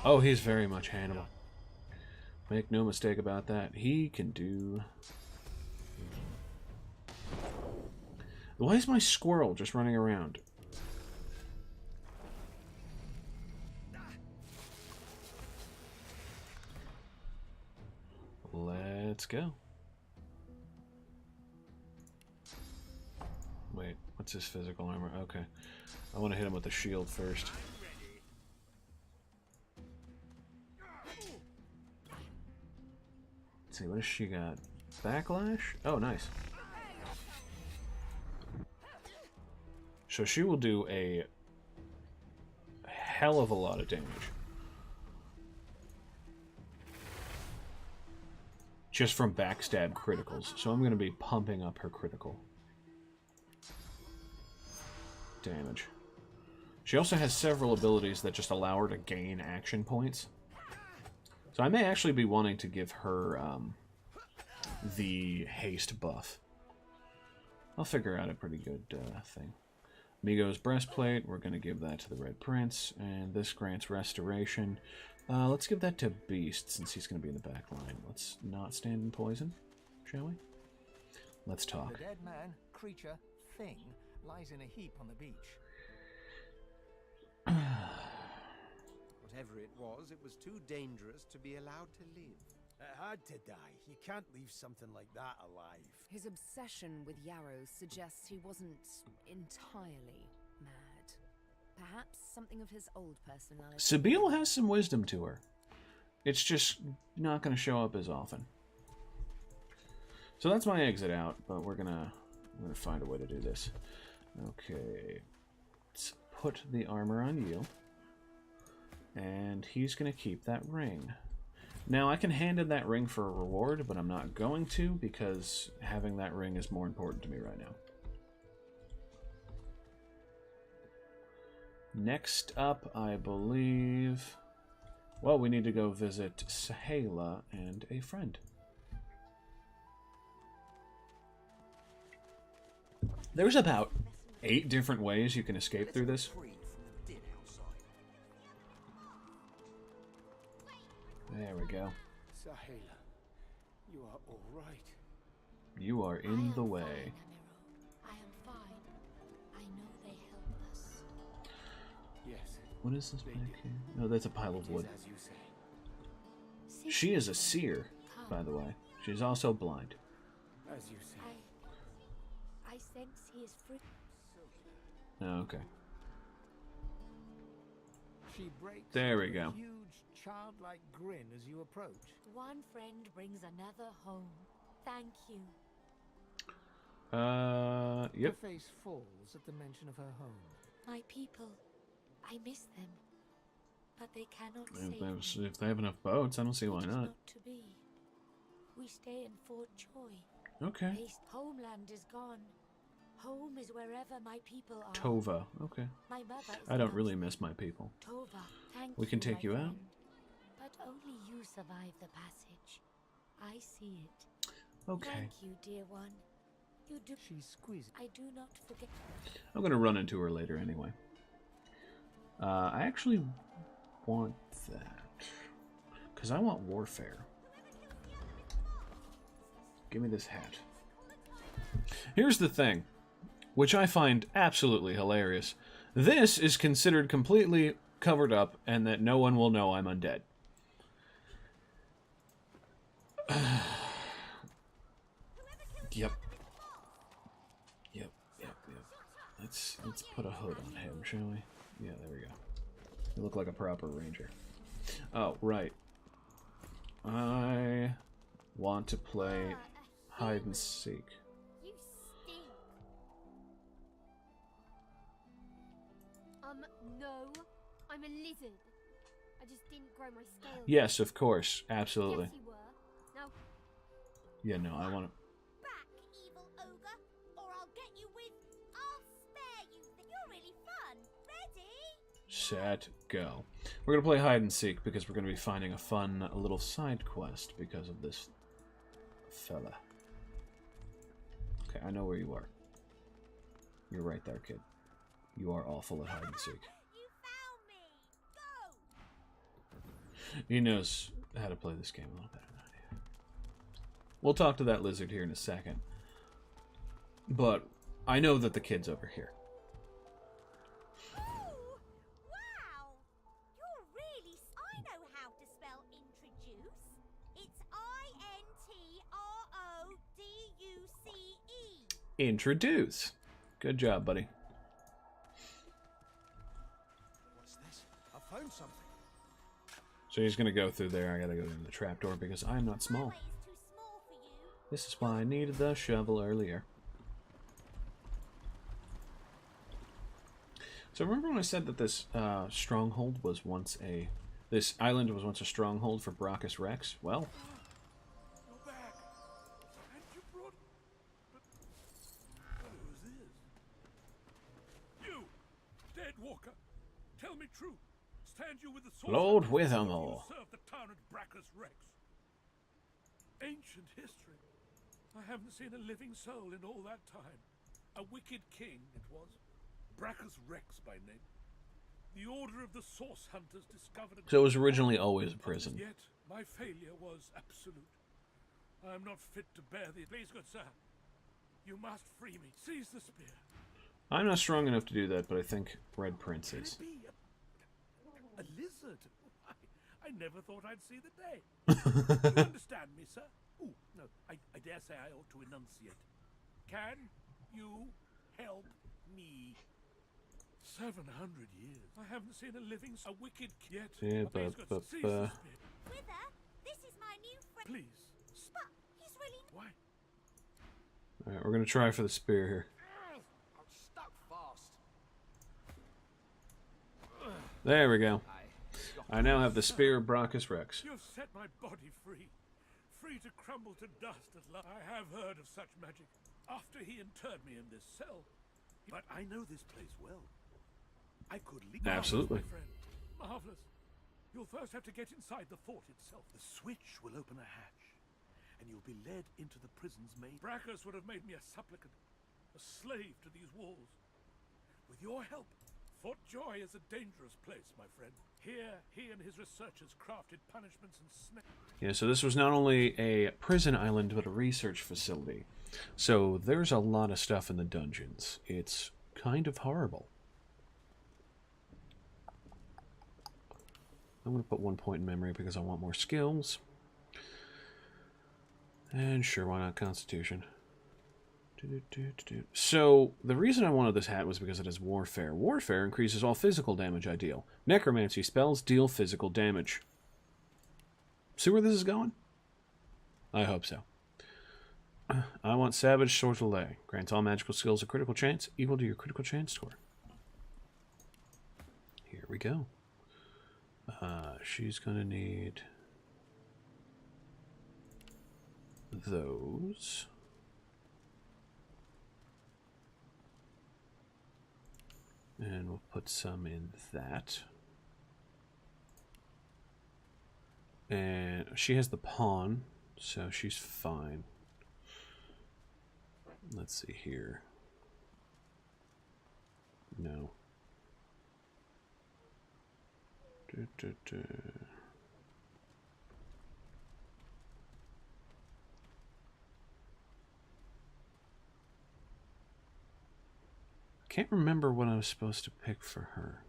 Oh, he's very much Hannibal. Make no mistake about that. He can do... Why is my squirrel just running around? Let's go. Wait, what's his physical armor? Okay. I want to hit him with the shield first. Let's see, what has she got? Backlash? Oh, nice. So she will do a hell of a lot of damage. Just from backstab criticals. So I'm going to be pumping up her critical damage. She also has several abilities that just allow her to gain action points. So I may actually be wanting to give her the haste buff. I'll figure out a pretty good thing. Migo's breastplate, we're going to give that to the Red Prince, and this grants restoration. Let's give that to Beast, since he's going to be in the back line. Let's not stand in poison, shall we? Let's talk. The dead man, creature, thing, lies in a heap on the beach. Whatever it was too dangerous to be allowed to live. It had to die. You can't leave something like that alive. His obsession with Yarrow suggests he wasn't entirely mad. Perhaps something of his old personality. Sabine has some wisdom to her. It's just not going to show up as often. So that's my exit out, but I'm gonna find a way to do this. Okay, let's put the armor on you, and he's gonna keep that ring. Now I can hand in that ring for a reward, but I'm not going to because having that ring is more important to me right now. Next up, I believe... Well, we need to go visit Sahala and a friend. There's about 8 different ways you can escape through this. There we go. Sahala, you are all right. You are in the way. I am fine. I know they help us. Yes. What is this back here? No, that's a pile of wood. As you say. She is a seer, by the way. She's also blind. As you say. I sense he is free. Oh, okay. She breaks There we into go. a huge childlike grin as you approach. One friend brings another home. Thank you. Yep. Her face falls at the mention of her home. My people. I miss them. But they cannot save me. If they have enough boats, I don't see why It is not. not to be. We stay in Fort Joy. Okay. Homeland is gone. Home is wherever my people are. Tova. Okay. My mother is I don't not really miss my people. Tova, thank We can you, take my you out. friend. But only you survive the passage. I see it. Okay. Thank you, dear one. You do. She squeezes. I do not forget. I'm going to run into her later anyway. I actually want that. Because I want warfare. Give me this hat. Here's the thing, which I find absolutely hilarious. This is considered completely covered up and that no one will know I'm undead. Yep. Let's put a hood on him, shall we? Yeah, there we go. You look like a proper ranger. Oh, right. I want to play hide and seek. You stink. No. I'm a lizard. I just didn't grow my scales. Yes, of course. Absolutely. Yes, you were. Now, Yeah, no, I want to... back, evil ogre, or I'll get you with... I'll spare you. You're really fun. Ready? Set, go. We're going to play hide and seek because we're going to be finding a fun little side quest because of this fella. Okay, I know where you are. You're right there, kid. You are awful at hide and seek. You found me. Go. He knows how to play this game a little better than I do. We'll talk to that lizard here in a second. But I know that the kid's over here. Ooh, wow. You're really... I know how to spell introduce. It's I-N-T-R-O-D-U-C-E. Introduce. Good job, buddy. What's this? I found something. So he's going to go through there. I got to go in the trapdoor because I'm not small. This is why I needed the shovel earlier. So remember when I said that this stronghold was once a... This island was once a stronghold for Brachus Rex? Well... You're back. And you brought... But who's this? You! Dead walker! Tell me true. Stand you with the sword... Lord Withamore. You serve the tyrant Brachus Rex. Ancient history. I haven't seen a living soul in all that time. A wicked king, it was. Brachus Rex by name. The order of the Source Hunters discovered... So it was originally always a prison. Yet, my failure was absolute. I am not fit to bear the... Please, good sir. You must free me. Seize the spear. I'm not strong enough to do that, but I think Red Prince is. Can it be a lizard? I never thought I'd see the day. You understand me, sir? Ooh, no, I dare say I ought to enunciate. Can you help me? 700 years. I haven't seen a living, a wicked yet. Yeah, Please, good sir, seize the Wither, this is my new friend. Please. But he's really... Why? Alright, we're going to try for the spear here. I'm stuck fast. There we go. I now have the spear of Brachus Rex. You've set my body free. Free to crumble to dust at last. I have heard of such magic. After he interred me in this cell. But I know this place well. I could leave. Absolutely. Marvelous, my friend. Marvelous. You'll first have to get inside the fort itself. The switch will open a hatch, and you'll be led into the prison's main. Brachus would have made me a supplicant, a slave to these walls. With your help, Fort Joy is a dangerous place, my friend. Here, he and his researchers crafted punishments and snakes. Yeah, so this was not only a prison island, but a research facility. So there's a lot of stuff in the dungeons. It's kind of horrible. I'm going to put 1 point in memory because I want more skills. And sure, why not Constitution? So, the reason I wanted this hat was because it has Warfare. Warfare increases all physical damage I deal. Necromancy spells deal physical damage. See where this is going? I hope so. I want Savage Sortilege. Grants all magical skills a critical chance equal to your critical chance score. Here we go. She's going to need those. And we'll put some in that. And she has the pawn, so she's fine. Let's see here. No. I can't remember what I was supposed to pick for her.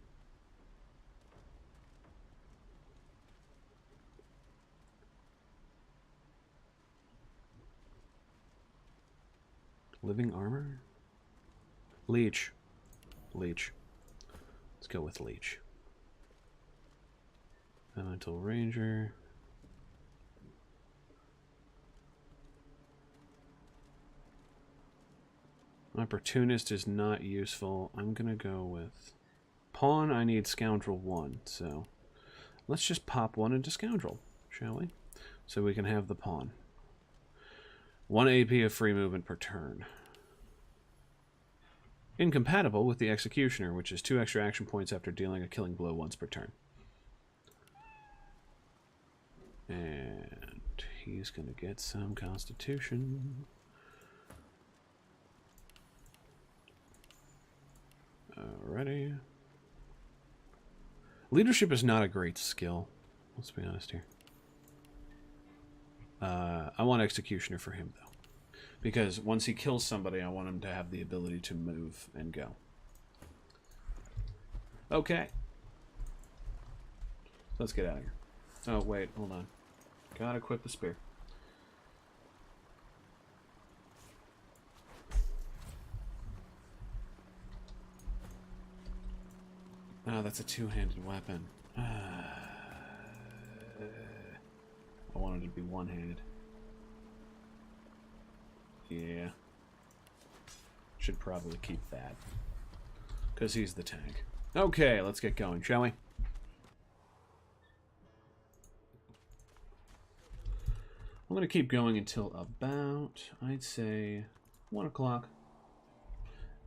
Living armor? Leech. Leech. Let's go with Leech. Elemental Ranger. Opportunist is not useful. I'm gonna go with pawn, I need Scoundrel 1. So let's just pop 1 into Scoundrel, shall we? So we can have the pawn. 1 AP of free movement per turn. Incompatible with the Executioner, which is 2 extra action points after dealing a killing blow once per turn. And he's going to get some Constitution. Alrighty. Leadership is not a great skill. Let's be honest here. I want Executioner for him, though. Because once he kills somebody, I want him to have the ability to move and go. Okay. Let's get out of here. Oh, wait, hold on. Gotta equip the spear. Oh, that's a two-handed weapon. I wanted it to be one-handed. Yeah. Should probably keep that. Because he's the tank. Okay, let's get going, shall we? I'm going to keep going until about, I'd say, 1 o'clock.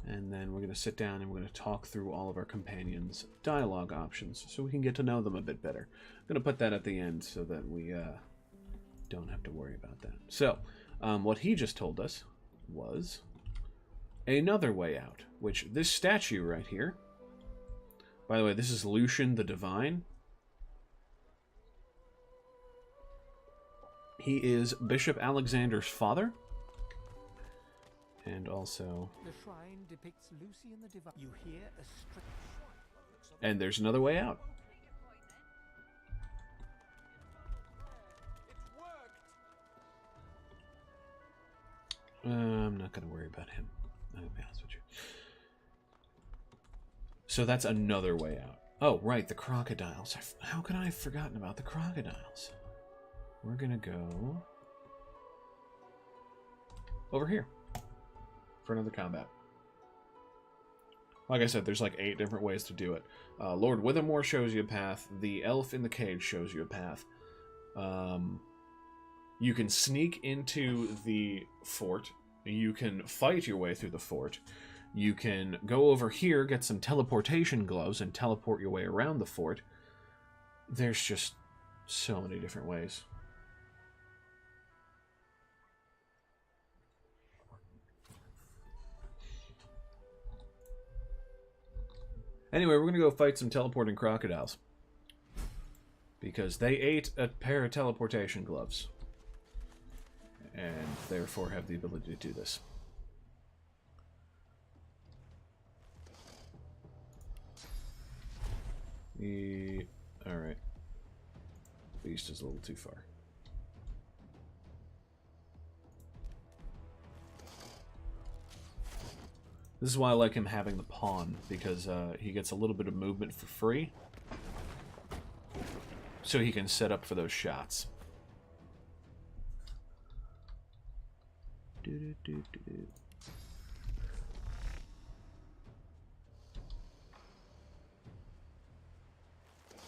And then we're going to sit down and we're going to talk through all of our companions' dialogue options so we can get to know them a bit better. I'm going to put that at the end so that we don't have to worry about that. So, what he just told us was another way out, which this statue right here, by the way, this is Lucian the Divine. He is Bishop Alexander's father. And also... The shrine depicts Lucian the Divine. You hear a and there's another way out. I'm not going to worry about him. I'm going to be honest with you. So that's another way out. Oh, right, the crocodiles. How could I have forgotten about the crocodiles? We're going to go over here for another combat. Like I said, there's like 8 different ways to do it. Lord Withermore shows you a path. The elf in the cage shows you a path. You can sneak into the fort. You can fight your way through the fort. You can go over here, get some teleportation gloves, and teleport your way around the fort. There's just so many different ways. Anyway, we're going to go fight some teleporting crocodiles. Because they ate a pair of teleportation gloves. And therefore have the ability to do this. Alright. Beast is a little too far. This is why I like him having the pawn, because he gets a little bit of movement for free. So he can set up for those shots.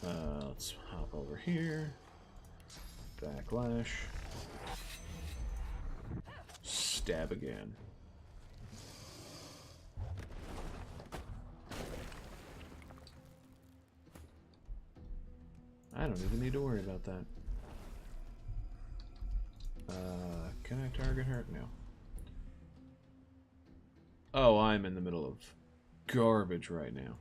Let's hop over here. Backlash. Stab again. I don't even need to worry about that. Can I target her? No. Oh, I'm in the middle of garbage right now.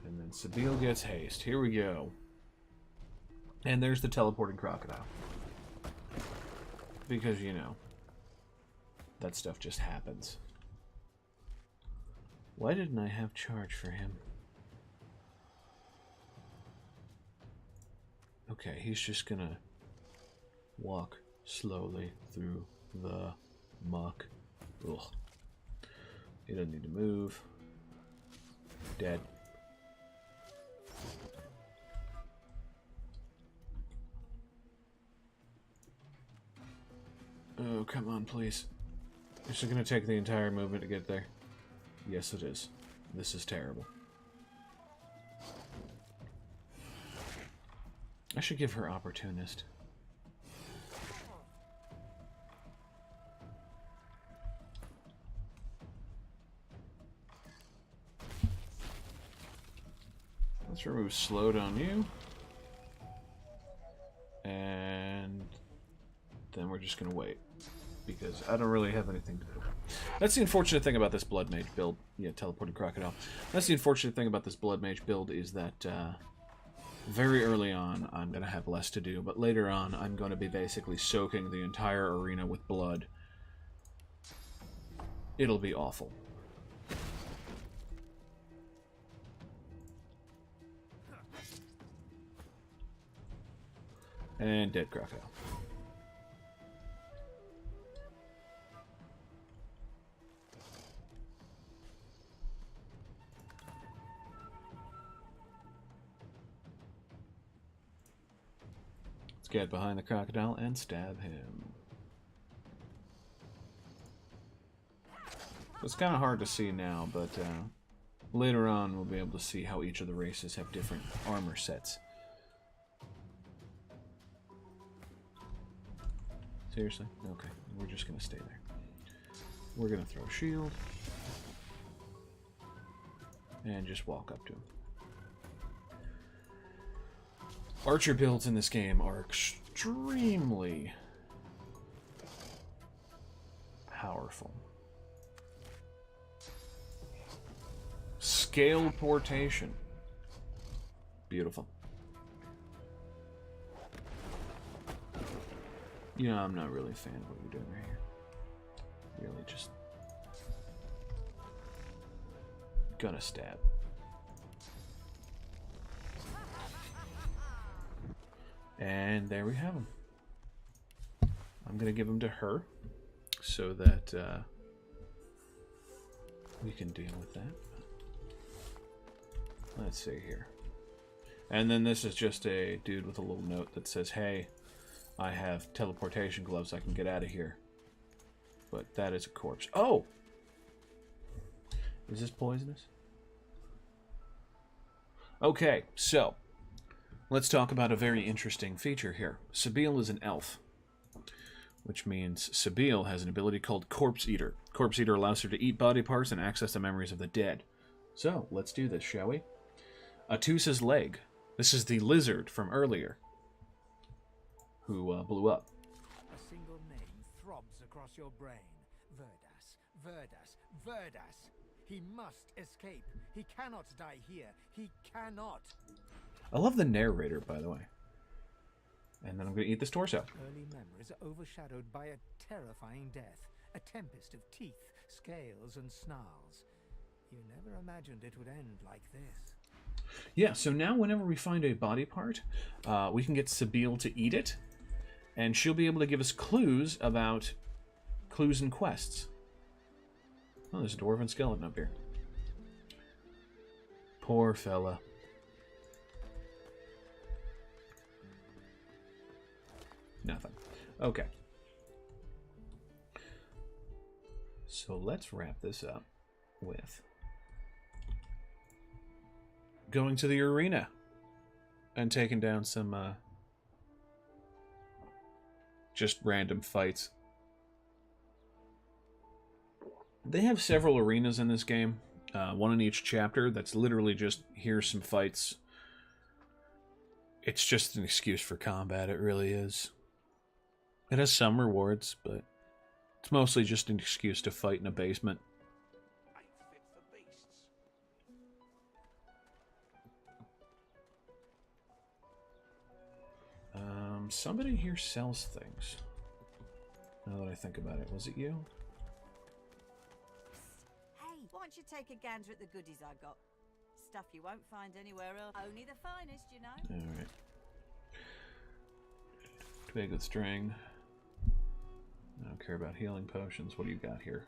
And then Sabine gets haste. Here we go. And there's the teleporting crocodile. Because, you know, that stuff just happens. Why didn't I have charge for him? Okay, he's just gonna walk slowly through the muck. Ugh. He doesn't need to move. Dead. Oh, come on, please. Is it going to take the entire movement to get there? Yes, it is. This is terrible. I should give her Opportunist. Let's remove Slowed on you. And then we're just going to wait. Because I don't really have anything to do. That's the unfortunate thing about this Blood Mage build. Yeah, Teleported Crocodile. That's the unfortunate thing about this Blood Mage build is that very early on I'm going to have less to do. But later on I'm going to be basically soaking the entire arena with blood. It'll be awful. And dead crocodile. Let's get behind the crocodile and stab him. It's kind of hard to see now, but later on we'll be able to see how each of the races have different armor sets. Seriously? Okay. We're just going to stay there. We're going to throw a shield. And just walk up to him. Archer builds in this game are extremely powerful. Scale portation. Beautiful. Yeah, I'm not really a fan of what you're doing right here. Really just gonna stab. And there we have him. I'm gonna give him to her so that we can deal with that. Let's see here. And then this is just a dude with a little note that says, hey, I have teleportation gloves, I can get out of here. But that is a corpse. Oh! Is this poisonous? Okay, so let's talk about a very interesting feature here. Sabile is an elf, which means Sabile has an ability called Corpse Eater. Corpse Eater allows her to eat body parts and access the memories of the dead. So, let's do this, shall we? Atusa's leg. This is the lizard from earlier, who blew up. A single name throbs across your brain. Verdas, Verdas, Verdas. He must escape. He cannot die here. He cannot. I love the narrator, by the way. And then I'm going to eat this torso. Early memories are overshadowed by a terrifying death. A tempest of teeth, scales, and snarls. You never imagined it would end like this. Yeah, so now whenever we find a body part, we can get Sabile to eat it. And she'll be able to give us clues about clues and quests. Oh, there's a dwarven skeleton up here. Poor fella. Nothing. Okay. So let's wrap this up with going to the arena and taking down some just random fights. They have several arenas in this game, one in each chapter. That's literally just, here's some fights. It's just an excuse for combat, it really is. It has some rewards, but it's mostly just an excuse to fight in a basement. Somebody here sells things. Now that I think about it, was it you? Hey, why don't you take a gander at the goodies I got? Stuff you won't find anywhere else. Only the finest, you know. Alright. Twig with string. I don't care about healing potions. What do you got here?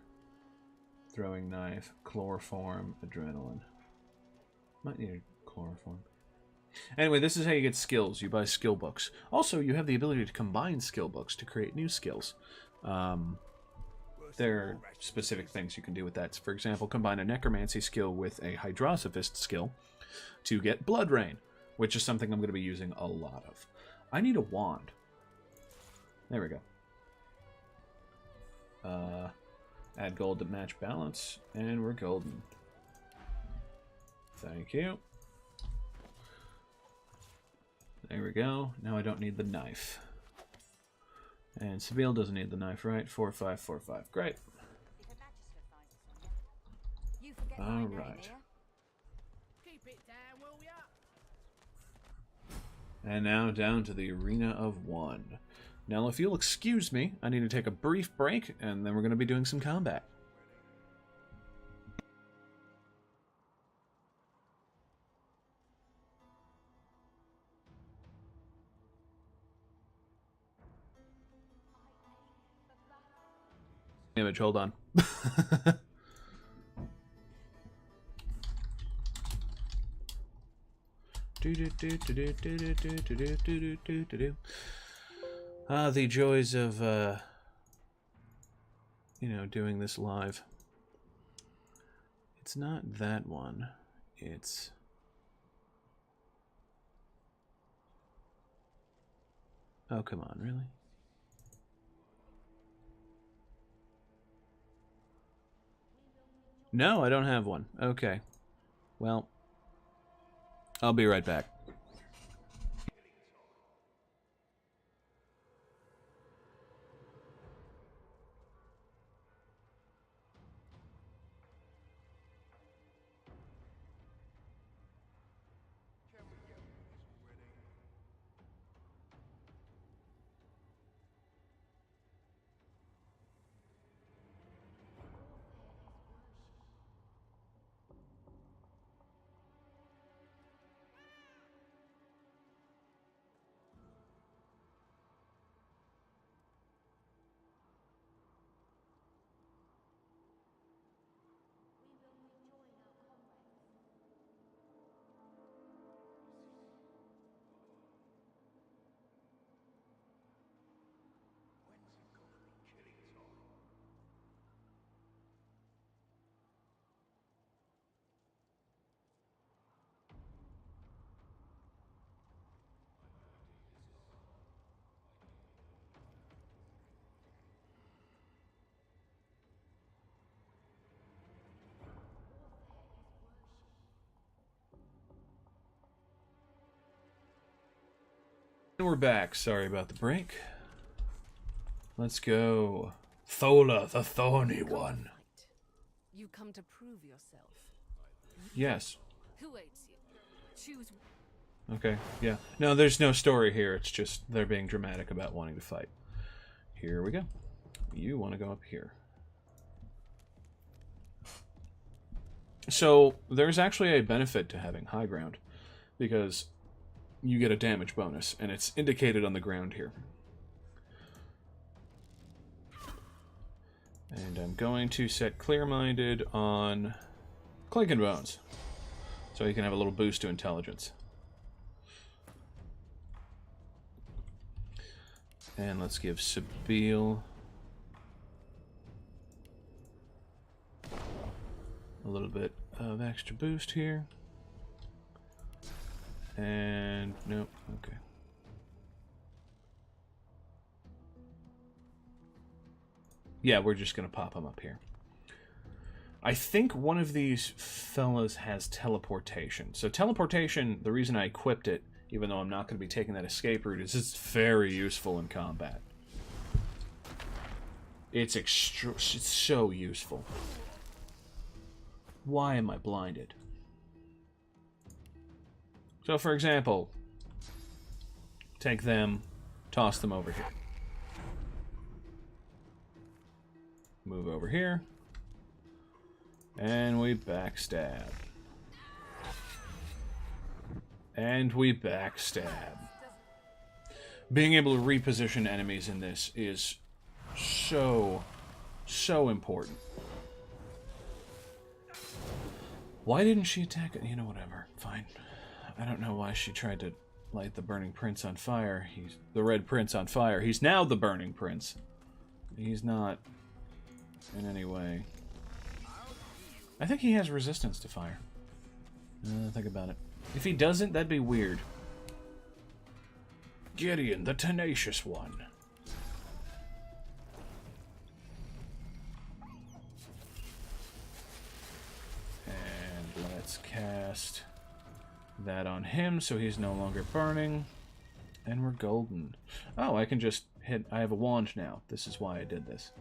Throwing knife, chloroform, adrenaline. Might need a chloroform. Anyway, this is how you get skills. You buy skill books. Also, you have the ability to combine skill books to create new skills. There are specific things you can do with that. For example, combine a necromancy skill with a hydrosophist skill to get blood rain, which is something I'm going to be using a lot of. I need a wand. There we go. Add gold to match balance, and we're golden. Thank you. There we go. Now I don't need the knife. And Seville doesn't need the knife, right? 4545. Great. All right. And now down to the Arena of One. Now, if you'll excuse me, I need to take a brief break, and then we're going to be doing some combat. Image, hold on. The joys of doing this live. It's not that one. It's oh, come on, really? No, I don't have one. Okay. Well, I'll be right back. And we're back. Sorry about the break. Let's go. Thola, the Thorny One. You come to prove yourself. Yes. Who ates you? Choose. Okay, yeah. No, there's no story here. It's just they're being dramatic about wanting to fight. Here we go. You want to go up here. So, there's actually a benefit to having high ground, because you get a damage bonus, and it's indicated on the ground here. And I'm going to set Clear-Minded on Clinkenbones, so you can have a little boost to intelligence. And let's give Sabine a little bit of extra boost here. And nope, okay. Yeah, we're just gonna pop them up here. I think one of these fellas has teleportation. So teleportation, the reason I equipped it, even though I'm not going to be taking that escape route, is it's very useful in combat. It's so useful. Why am I blinded? So, for example, take them, toss them over here. Move over here. And we backstab. And we backstab. Being able to reposition enemies in this is so important. Why didn't she attack it? You know, whatever. Fine. I don't know why she tried to light the Burning Prince on fire. He's the Red Prince on fire. He's now the Burning Prince. He's not in any way. I think he has resistance to fire. Think about it. If he doesn't, that'd be weird. Gideon, the tenacious one. And let's cast that on him so he's no longer burning. And we're golden. Oh, I can just hit... I have a wand now. This is why I did this.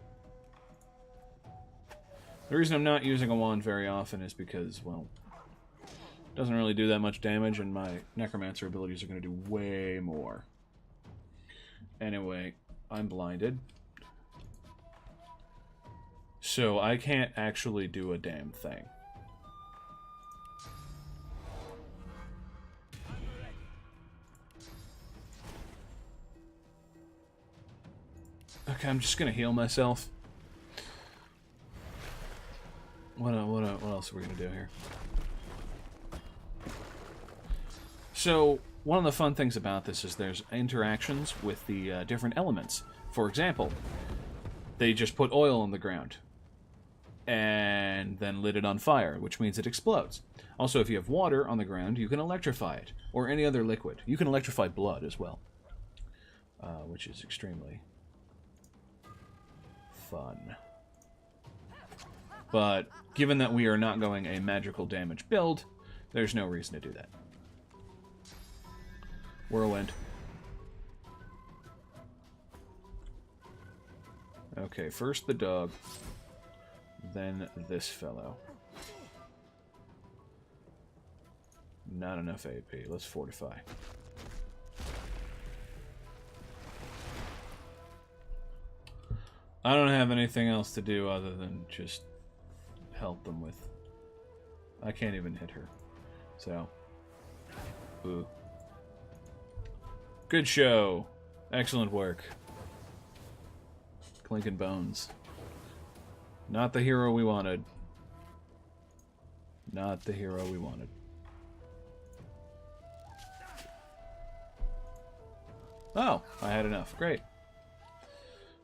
The reason I'm not using a wand very often is because, well, it doesn't really do that much damage, and my necromancer abilities are going to do way more. Anyway, I'm blinded. So I can't actually do a damn thing. Okay, I'm just gonna heal myself. What else are we gonna do here? So, one of the fun things about this is there's interactions with the different elements. For example, they just put oil on the ground and then lit it on fire, which means it explodes. Also, if you have water on the ground, you can electrify it, or any other liquid. You can electrify blood as well, which is extremely fun. But given that we are not going a magical damage build, there's no reason to do that. Whirlwind. Okay, first the dog, then this fellow. Not enough AP. Let's fortify. I don't have anything else to do other than just help them with... I can't even hit her. So... Boo. Good show. Excellent work. Clinkenbones. Not the hero we wanted. Not the hero we wanted. Oh, I had enough. Great.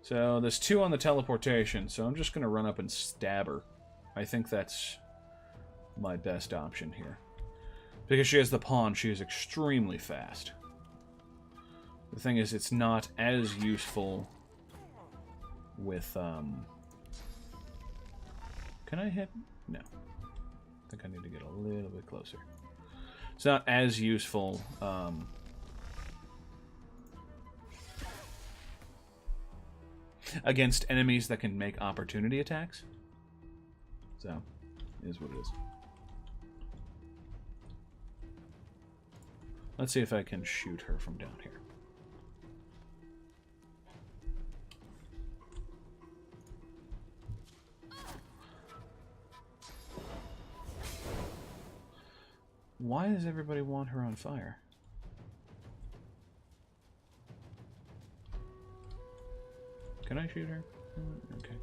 So there's 2 on the teleportation, so I'm just going to run up and stab her. I think that's my best option here. Because she has the pawn, she is extremely fast. The thing is, it's not as useful with, Can I hit? No. I think I need to get a little bit closer. It's not as useful, against enemies that can make opportunity attacks. So, it is what it is. Let's see if I can shoot her from down here. Why does everybody want her on fire? Can I shoot her? Okay.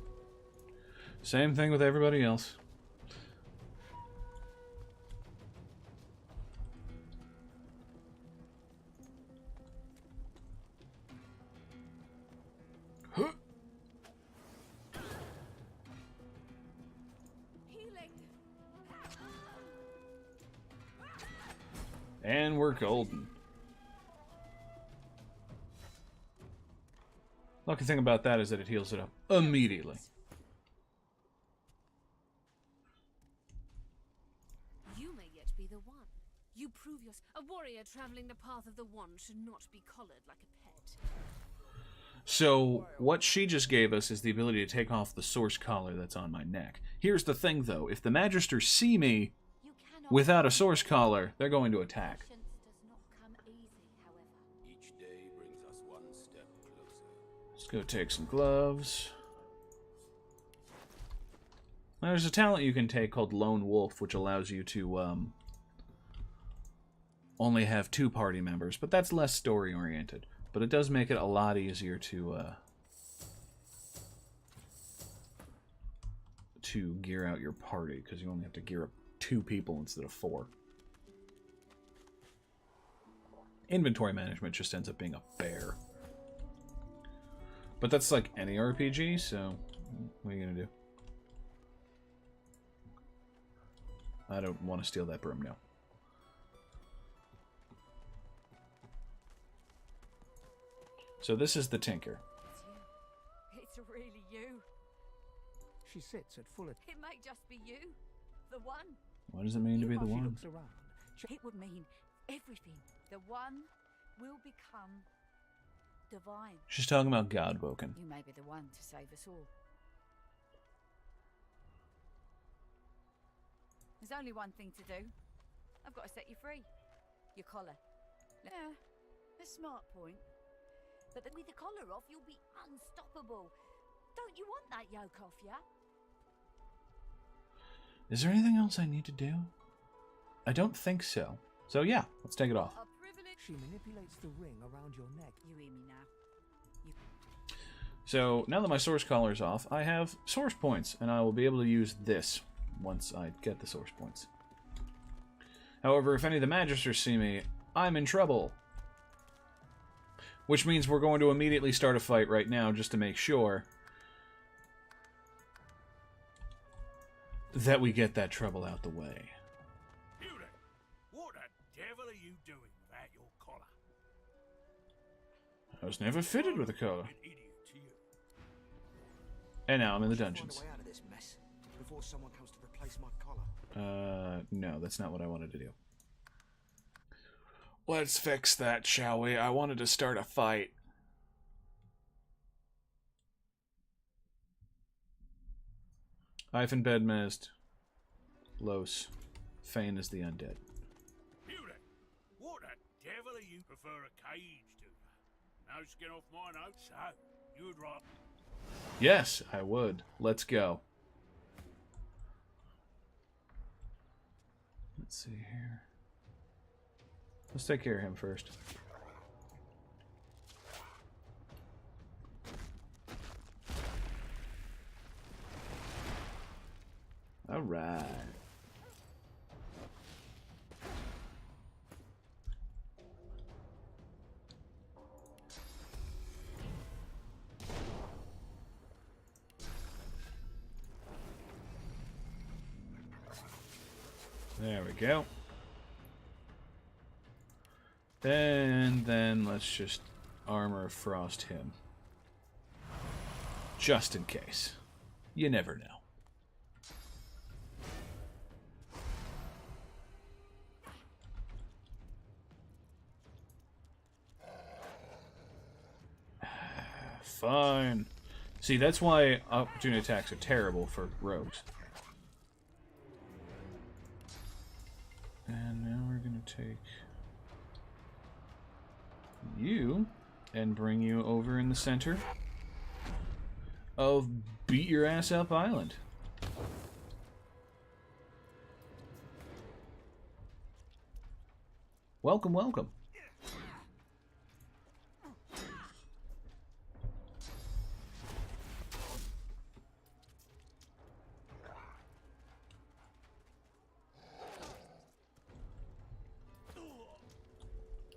Same thing with everybody else. And we're golden. Lucky thing about that is that it heals it up immediately. You may yet be the one. You prove yourself. A warrior traveling the path of the one should not be collared like a pet. So, what she just gave us is the ability to take off the source collar that's on my neck. Here's the thing, though. If the Magisters see me without a source collar, they're going to attack. Each day brings us one step closer. Let's go take some gloves. Now, there's a talent you can take called Lone Wolf, which allows you to only have 2 party members, but that's less story-oriented. But it does make it a lot easier to gear out your party, because you only have to gear up 2 people instead of 4. Inventory management just ends up being a bear. But that's like any RPG, so what are you gonna do? I don't want to steal that broom now. So this is the Tinker. It's really you. She sits at full. It may just be you. The one. What does it mean to be the She one? looks around. It would mean everything. The one will become divine. She's talking about Godwoken. You may be the one to save us all. There's only one thing to do. I've got to set you free. Your collar. Yeah, a smart point. But with the collar off, you'll be unstoppable. Don't you want that yoke off, yeah? Is there anything else I need to do? I don't think so. So yeah, let's take it off. She manipulates the ring around your neck. You hear me now? So now that my source collar is off, I have source points, and I will be able to use this once I get the source points. However, if any of the magisters see me, I'm in trouble. Which means we're going to immediately start a fight right now just to make sure that we get that trouble out the way. You there! What the devil are you doing without your collar? I was never fitted with a collar. An idiot to you. And now I'm in the dungeons. Find a way out of this mess before someone comes to replace my collar. No, that's not what I wanted to do. Let's fix that, shall we? I wanted to start a fight. Hyphen Bedmast. Los. Fane is the undead. You there! What the devil are you? Prefer a cage, do you? No skin off my nose, so you'd rather... Yes, I would. Let's go. Let's see here. Let's take care of him first. All right. There we go. And then let's just armor frost him. Just in case. You never know. Fine. See, that's why opportunity attacks are terrible for rogues. And now we're going to take you and bring you over in the center of Beat Your Ass Up Island. Welcome, welcome.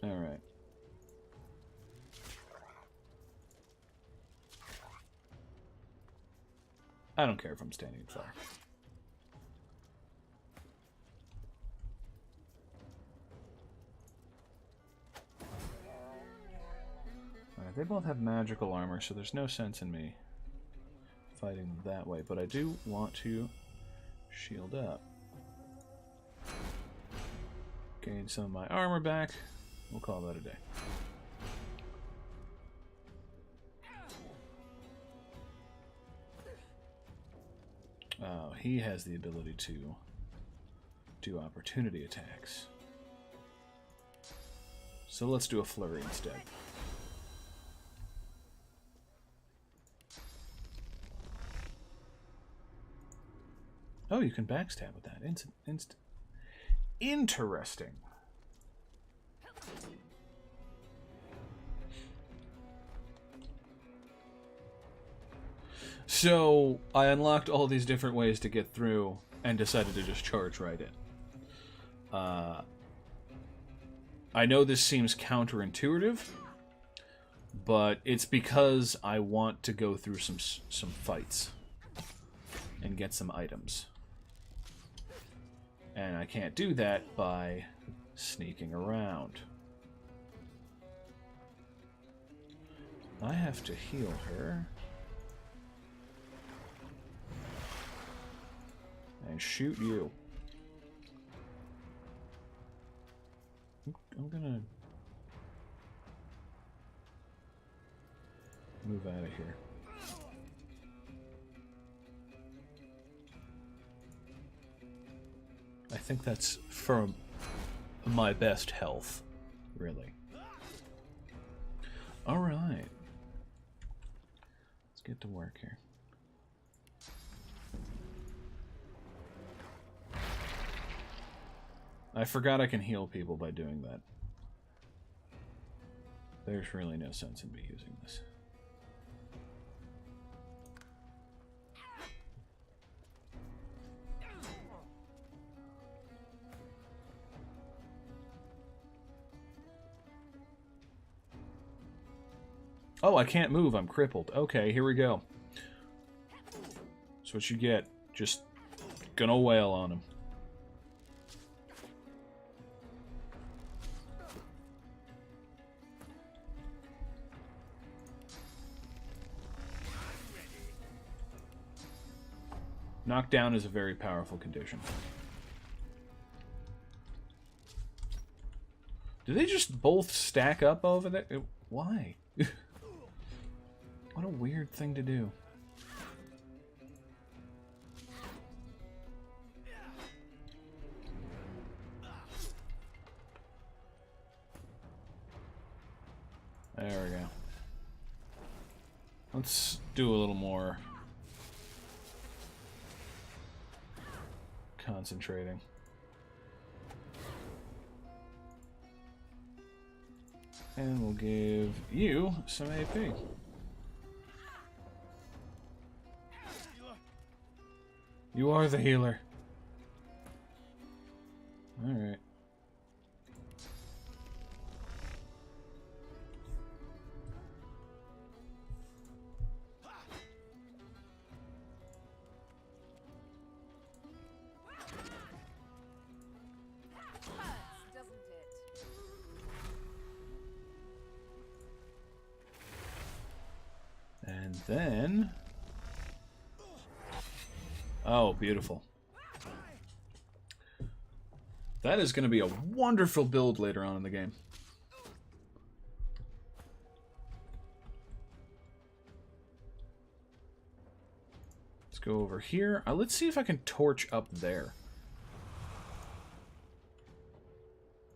All right. I don't care if I'm standing in fire. Alright, they both have magical armor, so there's no sense in me fighting that way, but I do want to shield up. Gain some of my armor back. We'll call that a day. Oh, he has the ability to do opportunity attacks. So let's do a flurry instead. Oh, you can backstab with that. Interesting. So, I unlocked all these different ways to get through and decided to just charge right in. I know this seems counterintuitive, but it's because I want to go through some fights and get some items. And I can't do that by sneaking around. I have to heal her. And shoot you. I'm gonna move out of here. I think that's for my best health, really. Alright. Let's get to work here. I forgot I can heal people by doing that. There's really no sense in me using this. Oh, I can't move. I'm crippled. Okay, here we go. That's what you get. Just gonna wail on him. Knockdown is a very powerful condition. Do they just both stack up over there? Why? What a weird thing to do. There we go. Let's do a little more concentrating. And we'll give you some AP. You are the healer. Alright. And then... Oh, beautiful. That is going to be a wonderful build later on in the game. Let's go over here. Let's see if I can torch up there.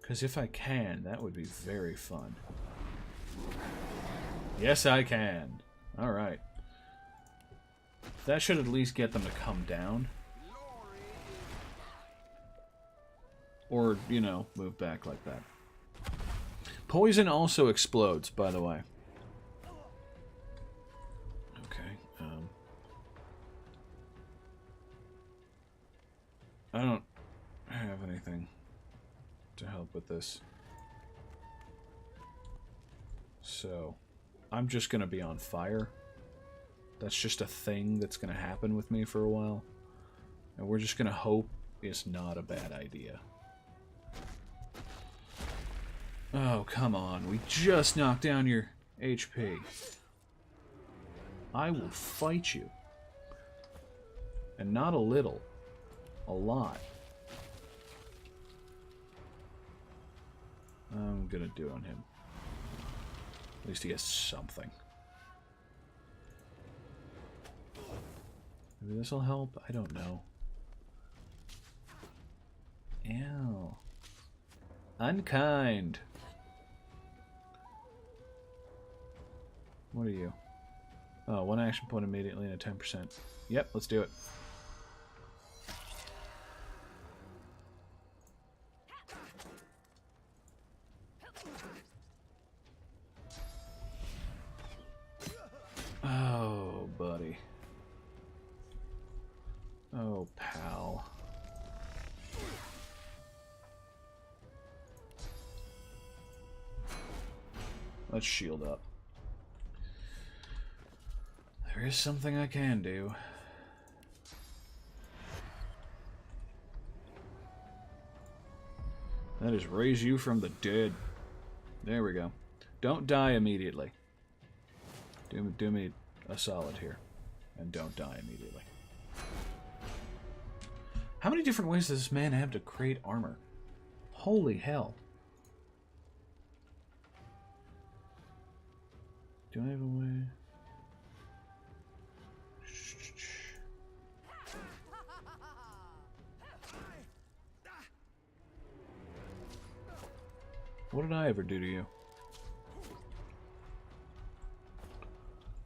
Because if I can, that would be very fun. Yes, I can. Alright. That should at least get them to come down. Or, you know, move back like that. Poison also explodes, by the way. Okay. I don't have anything to help with this. So, I'm just going to be on fire. That's just a thing that's going to happen with me for a while. And we're just going to hope it's not a bad idea. Oh, come on. We just knocked down your HP. I will fight you. And not a little. A lot. I'm going to do it on him. At least he gets something. Maybe this will help? I don't know. Ew. Unkind. What are you? Oh, one action point immediately and a 10%. Yep, let's do it. Oh, buddy. Oh, pal. Let's shield up. There is something I can do. That is raise you from the dead. There we go. Don't die immediately. Do me a solid here. And don't die immediately. How many different ways does this man have to create armor? Holy hell. Do I have a way? What did I ever do to you?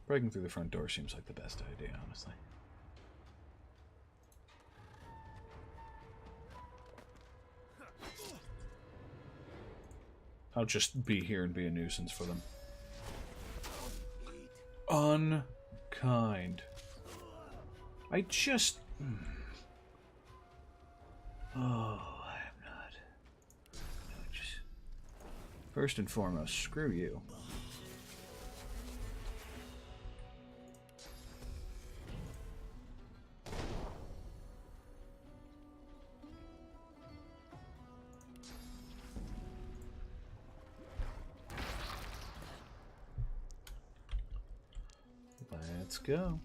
Breaking through the front door seems like the best idea, honestly. I'll just be here and be a nuisance for them. Unkind. I just... Oh, I am not. No, just... First and foremost, screw you. Let's go.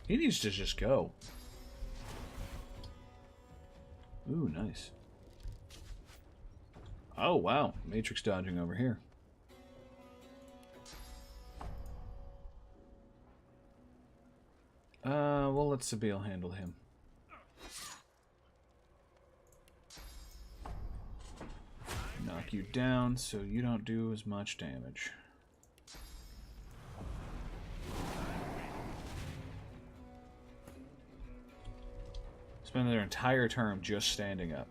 He needs to just go. Ooh, nice. Oh, wow. Matrix dodging over here. We'll let Sabine handle him. Knock you down so you don't do as much damage. Spend their entire term just standing up.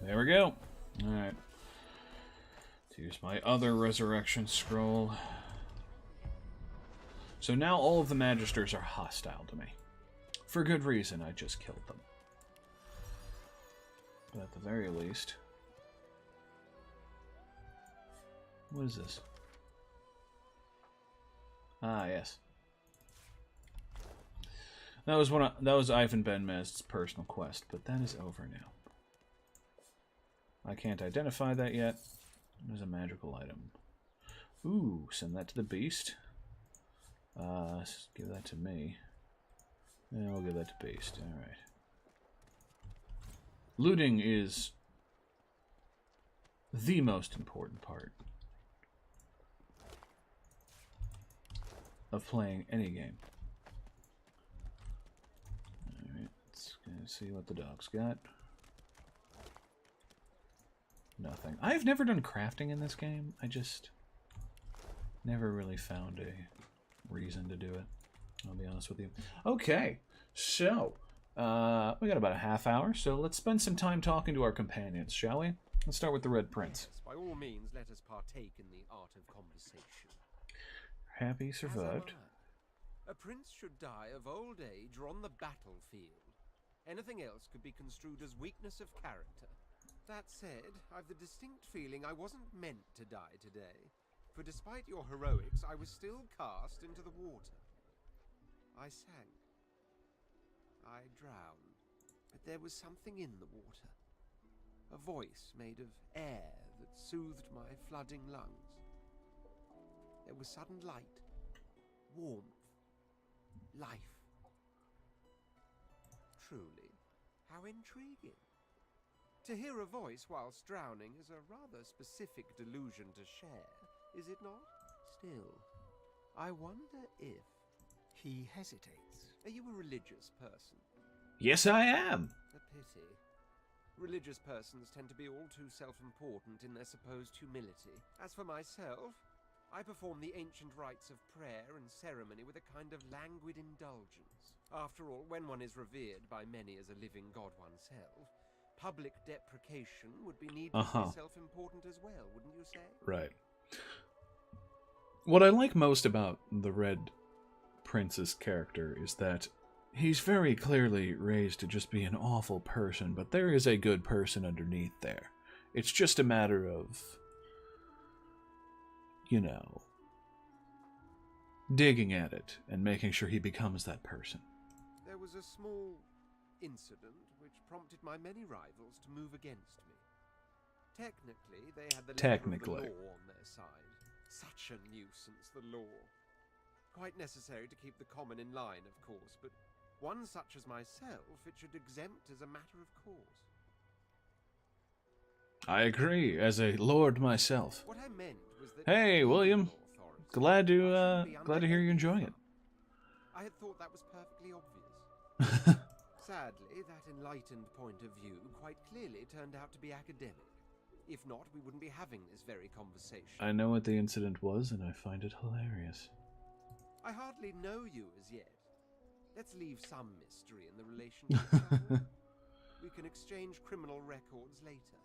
There we go. Alright. Use my other resurrection scroll. So now all of the Magisters are hostile to me. For good reason, I just killed them. But at the very least... What is this? Ah, yes. That was Ivan Ben-Mez's personal quest, but that is over now. I can't identify that yet. There's a magical item. Ooh, send that to the beast. Give that to me. Yeah, we'll give that to beast. Alright. Looting is the most important part of playing any game. Alright, let's see what the dog's got. Nothing. I've never done crafting in this game. I just never really found a reason to do it. I'll be honest with you. Okay, so we got about a half hour, so let's spend some time talking to our companions, shall we? Let's start with the Red Prince. Yes, by all means, let us partake in the art of conversation. Happy survived. A prince should die of old age or on the battlefield. Anything else could be construed as weakness of character. That said, I've the distinct feeling I wasn't meant to die today. For despite your heroics, I was still cast into the water. I sank. I drowned. But there was something in the water. A voice made of air that soothed my flooding lungs. There was sudden light, warmth, life. Truly, how intriguing. To hear a voice whilst drowning is a rather specific delusion to share, is it not? Still, I wonder if... He hesitates. Are you a religious person? Yes, I am. A pity. Religious persons tend to be all too self-important in their supposed humility. As for myself, I perform the ancient rites of prayer and ceremony with a kind of languid indulgence. After all, when one is revered by many as a living god oneself, public deprecation would be needlessly self-important as well, wouldn't you say? Right. What I like most about the Red Prince's character is that he's very clearly raised to just be an awful person, but there is a good person underneath there. It's just a matter of, you know, digging at it and making sure he becomes that person. There was a small incident which prompted my many rivals to move against me. Technically, they had the letter of the law on their side. Such a nuisance, the law. Quite necessary to keep the common in line, of course, but one such as myself it should exempt as a matter of course. I agree, as a lord myself. What I meant was that hey, William. Glad to hear you're enjoying it. I had thought that was perfectly obvious. Sadly, that enlightened point of view quite clearly turned out to be academic. If not, we wouldn't be having this very conversation. I know what the incident was, and I find it hilarious. I hardly know you as yet. Let's leave some mystery in the relationship, shall we? We can exchange criminal records later.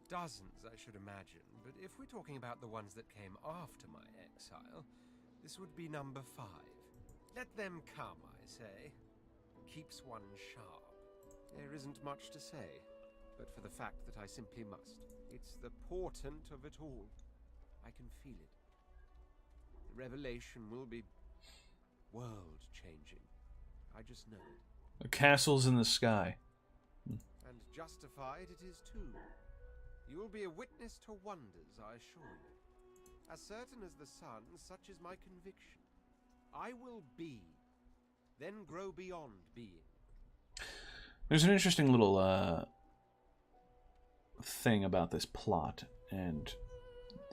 Dozens, I should imagine, but if we're talking about the ones that came after my exile, this would be number 5. Let them come, I say. Keeps one sharp. There isn't much to say, but for the fact that I simply must. It's the portent of it all. I can feel it. The revelation will be world-changing. I just know it. The castles in the sky. And justified it is too. You will be a witness to wonders, I assure you. As certain as the sun, such is my conviction. I will be, then grow beyond being. There's an interesting little thing about this plot, and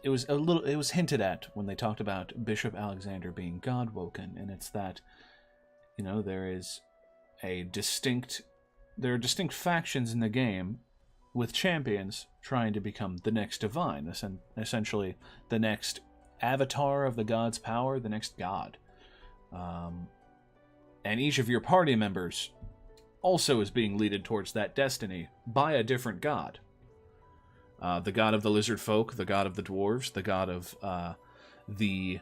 it was hinted at when they talked about Bishop Alexander being God-woken, and it's that, you know, there are distinct factions in the game with champions trying to become the next divine, essentially the next avatar of the god's power, the next god. And each of your party members also is being leaded towards that destiny by a different god. The god of the lizard folk, the god of the dwarves, the god of the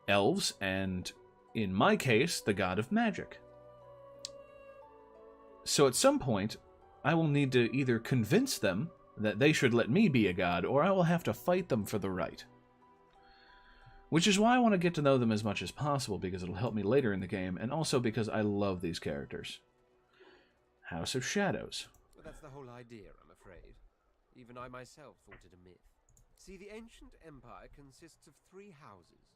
elves, and in my case, the god of magic. So at some point, I will need to either convince them that they should let me be a god, or I will have to fight them for the right. Which is why I want to get to know them as much as possible, because it'll help me later in the game, and also because I love these characters. House of Shadows. Well, that's the whole idea, I'm afraid. Even I myself thought it a myth. See, the ancient empire consists of 3 houses.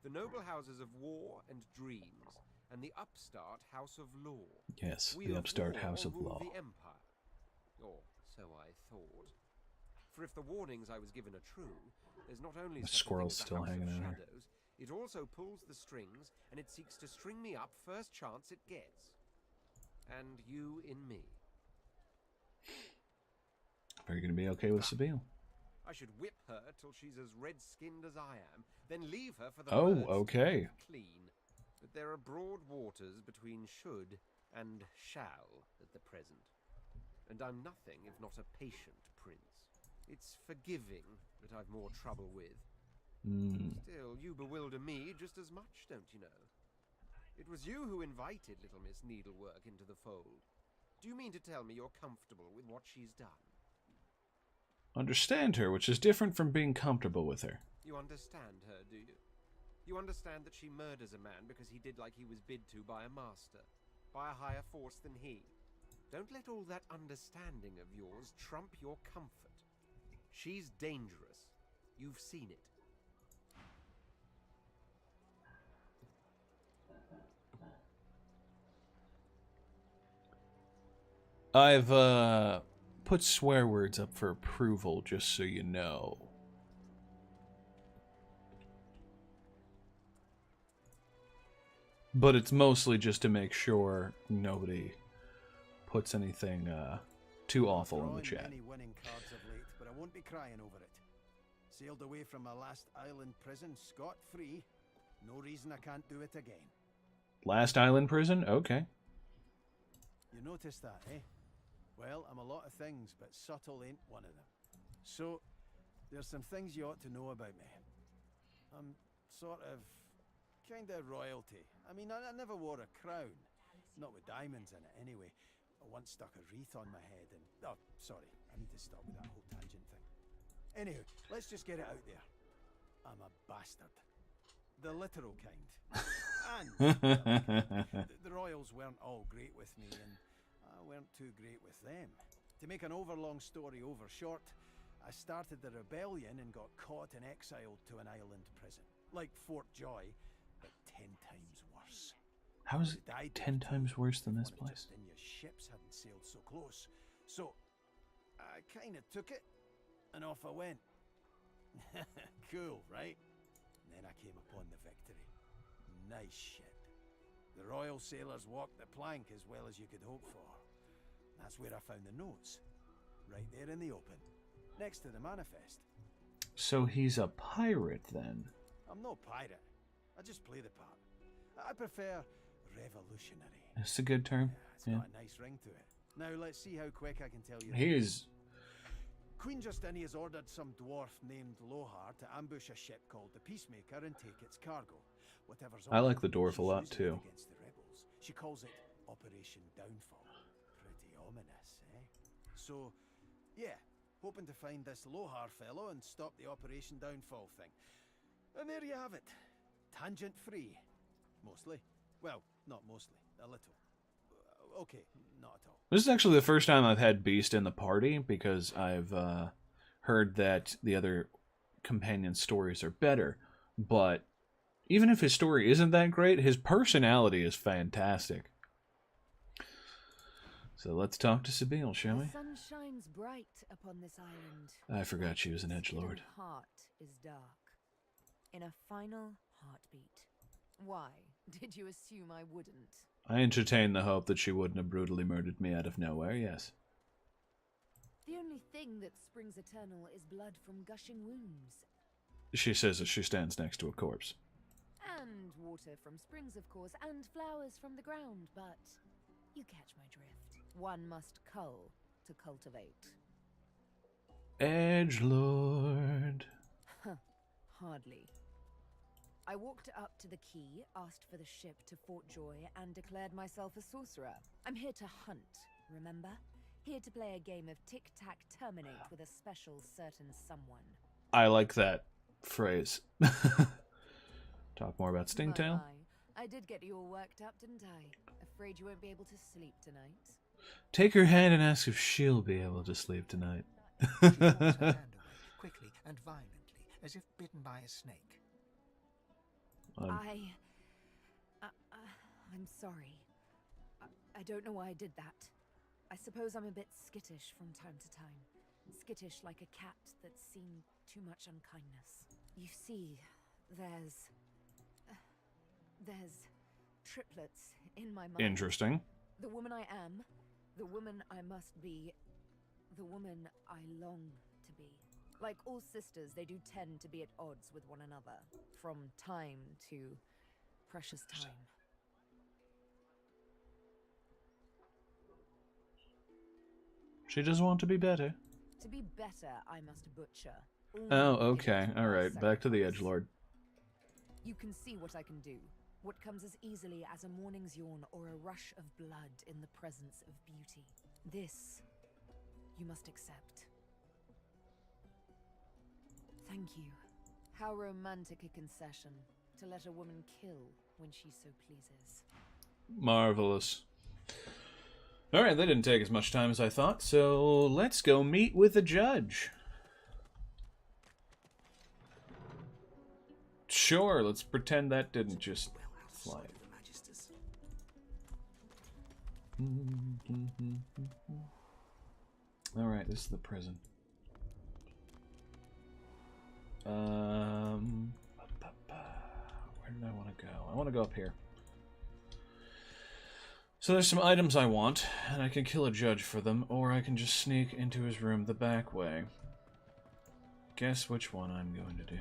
The noble houses of war and dreams, and the upstart house of law. Yes, the upstart house of law. The empire. Or so I thought. For if the warnings I was given are true, there's not only the squirrel's still hanging in there. It also pulls the strings, and it seeks to string me up first chance it gets. And you in me. Are you going to be okay with Sabine? I should whip her till she's as red-skinned as I am, then leave her for the birds okay. Clean. But there are broad waters between should and shall at the present. And I'm nothing if not a patient prince. It's forgiving that I've more trouble with. Still, you bewilder me just as much, don't you know? It was you who invited little Miss Needlework into the fold. Do you mean to tell me you're comfortable with what she's done? Understand her, which is different from being comfortable with her. You understand her, do you? You understand that she murders a man because he did like he was bid to by a master, by a higher force than he. Don't let all that understanding of yours trump your comfort. She's dangerous. You've seen it. I've put swear words up for approval, just so you know. But it's mostly just to make sure nobody puts anything too awful in the chat. Many winning cards of late, but I won't be crying over it. Sailed away from my last island prison scot-free. No reason I can't do it again. Last island prison? Okay. You noticed that, eh? Well, I'm a lot of things, but subtle ain't one of them. So, there's some things you ought to know about me. I'm sort of kind of royalty. I mean, I never wore a crown. Not with diamonds in it, anyway. I once stuck a wreath on my head and... Oh, sorry. I need to stop with that whole tangent thing. Anywho, let's just get it out there. I'm a bastard. The literal kind. And the royals weren't all great with me, and I weren't too great with them. To make an overlong story over short, I started the rebellion and got caught and exiled to an island prison. Like Fort Joy, but 10 times worse. How is it 10 times worse than this place? And your ships hadn't sailed so close. So, I kind of took it, and off I went. Cool, right? And then I came upon the victory. Nice ship. The royal sailors walked the plank as well as you could hope for. That's where I found the notes. Right there in the open. Next to the manifest. So he's a pirate then? I'm no pirate. I just play the part. I prefer revolutionary. That's a good term. It's got a nice ring to it. Now let's see how quick I can tell you. He's... Queen Justinia's ordered some dwarf named Lohar to ambush a ship called the Peacemaker and take its cargo. Whatever's I like the dwarf a lot too. Against the rebels. She calls it Operation Downfall. Pretty ominous, eh? So, yeah, hoping to find this Lohar fellow and stop the Operation Downfall thing. And there you have it. Tangent free. Mostly. Well, not mostly. A little. Okay, not at all. This is actually the first time I've had Beast in the party, because I've heard that the other companion stories are better. But even if his story isn't that great, his personality is fantastic. So let's talk to Sabine, shall we? The sun shines bright upon this island. I forgot she was an edgelord. Heart is dark. In a final heartbeat. Why? Did you assume I wouldn't? I entertain the hope that she wouldn't have brutally murdered me out of nowhere, yes. The only thing that springs eternal is blood from gushing wounds. She says as she stands next to a corpse. And water from springs, of course, and flowers from the ground, but you catch my drift. One must cull to cultivate. Edgelord. Hardly. I walked up to the quay, asked for the ship to Fort Joy, and declared myself a sorcerer. I'm here to hunt, remember? Here to play a game of tic-tac-terminate with a special certain someone. I like that phrase. Talk more about Stingtail. I did get you all worked up, didn't I? Afraid you won't be able to sleep tonight. Take her hand and ask if she'll be able to sleep tonight. She holds her hand away, quickly and violently, as if bitten by a snake. I'm sorry. I don't know why I did that. I suppose I'm a bit skittish from time to time. Skittish like a cat that's seen too much unkindness. You see, there's triplets in my mind. Interesting. The woman I am, the woman I must be, the woman I long to be. Like all sisters, they do tend to be at odds with one another, from time to precious time. She just wants to be better. To be better, I must butcher. Oh, okay. Alright, back to the edgelord. You can see what I can do. What comes as easily as a morning's yawn or a rush of blood in the presence of beauty. This, you must accept. Thank you. How romantic a concession, to let a woman kill when she so pleases. Marvelous. Alright, that didn't take as much time as I thought, so let's go meet with the judge. Sure, let's pretend that didn't just fly. Alright, this is the prison. Where did I want to go? I want to go up here. So there's some items I want, and I can kill a judge for them, or I can just sneak into his room the back way. Guess which one I'm going to do.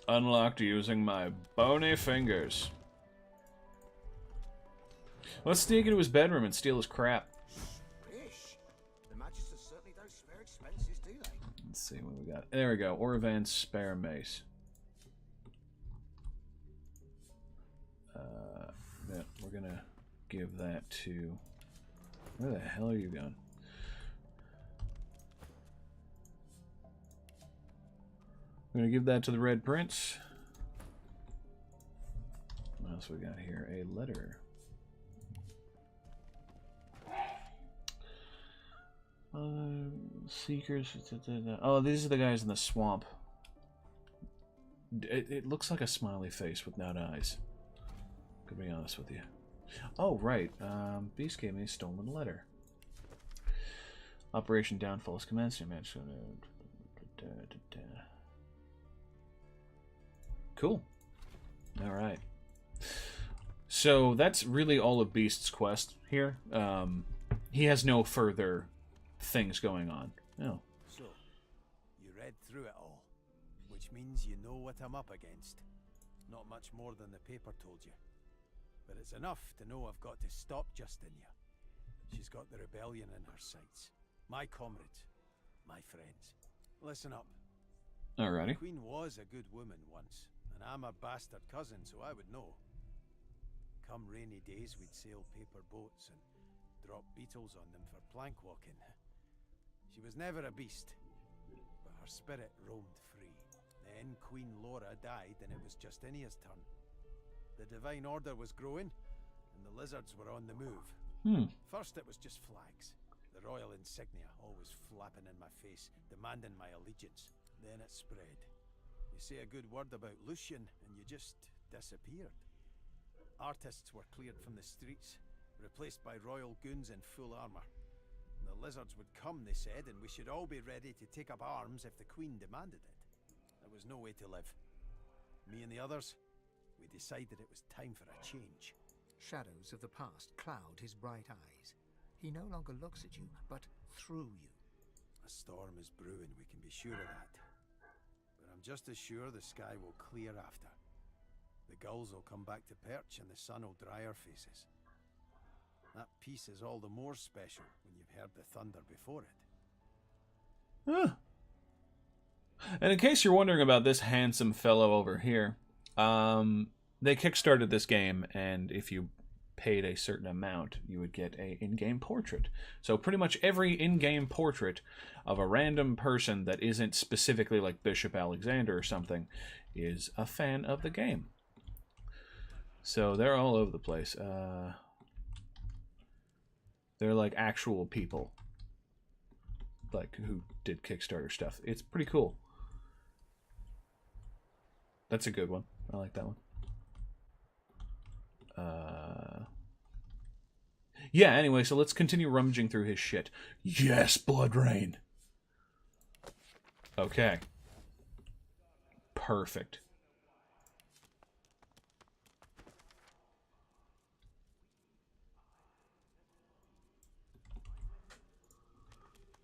Unlocked using my bony fingers. Let's sneak into his bedroom and steal his crap. Bish. The Magisters certainly don't spare expenses, do they? Let's see what we got. There we go. Orvan's spare mace. Yeah, we're gonna give that to... Where the hell are you going? I'm gonna give that to the Red Prince. What else we got here? A letter. Seekers. Oh, these are the guys in the swamp. It looks like a smiley face with not eyes. To be honest with you. Oh, right. Beast gave me a stolen letter. Operation Downfall is commencing. Cool. All right. So that's really all of Beast's quest here. He has no further things going on. No. So, you read through it all, which means you know what I'm up against. Not much more than the paper told you. But it's enough to know I've got to stop Justinia. She's got the rebellion in her sights. My comrades. My friends. Listen up. Alrighty. The Queen was a good woman once, and I'm a bastard cousin, so I would know. Come rainy days, we'd sail paper boats and drop beetles on them for plank walking. She was never a beast, but her spirit roamed free. Then Queen Laura died, and it was Justinia's turn. The Divine Order was growing, and the lizards were on the move. First it was just flags. The royal insignia always flapping in my face, demanding my allegiance. Then it spread. You say a good word about Lucian, and you just disappeared. Artists were cleared from the streets, replaced by royal goons in full armor. The lizards would come, they said, and we should all be ready to take up arms if the Queen demanded it. There was no way to live. Me and the others, we decided it was time for a change. Shadows of the past cloud his bright eyes. He no longer looks at you, but through you. A storm is brewing, we can be sure of that. But I'm just as sure the sky will clear after. The gulls will come back to perch and the sun will dry our faces. That peace is all the more special when you've heard the thunder before it. Huh. And in case you're wondering about this handsome fellow over here, they kickstarted this game, and if you paid a certain amount, you would get a in-game portrait. So pretty much every in-game portrait of a random person that isn't specifically like Bishop Alexander or something is a fan of the game. So they're all over the place. They're like actual people, like who did Kickstarter stuff. It's pretty cool. That's a good one. I like that one. Yeah, anyway, so let's continue rummaging through his shit. Yes, Blood Rain. Okay. Perfect.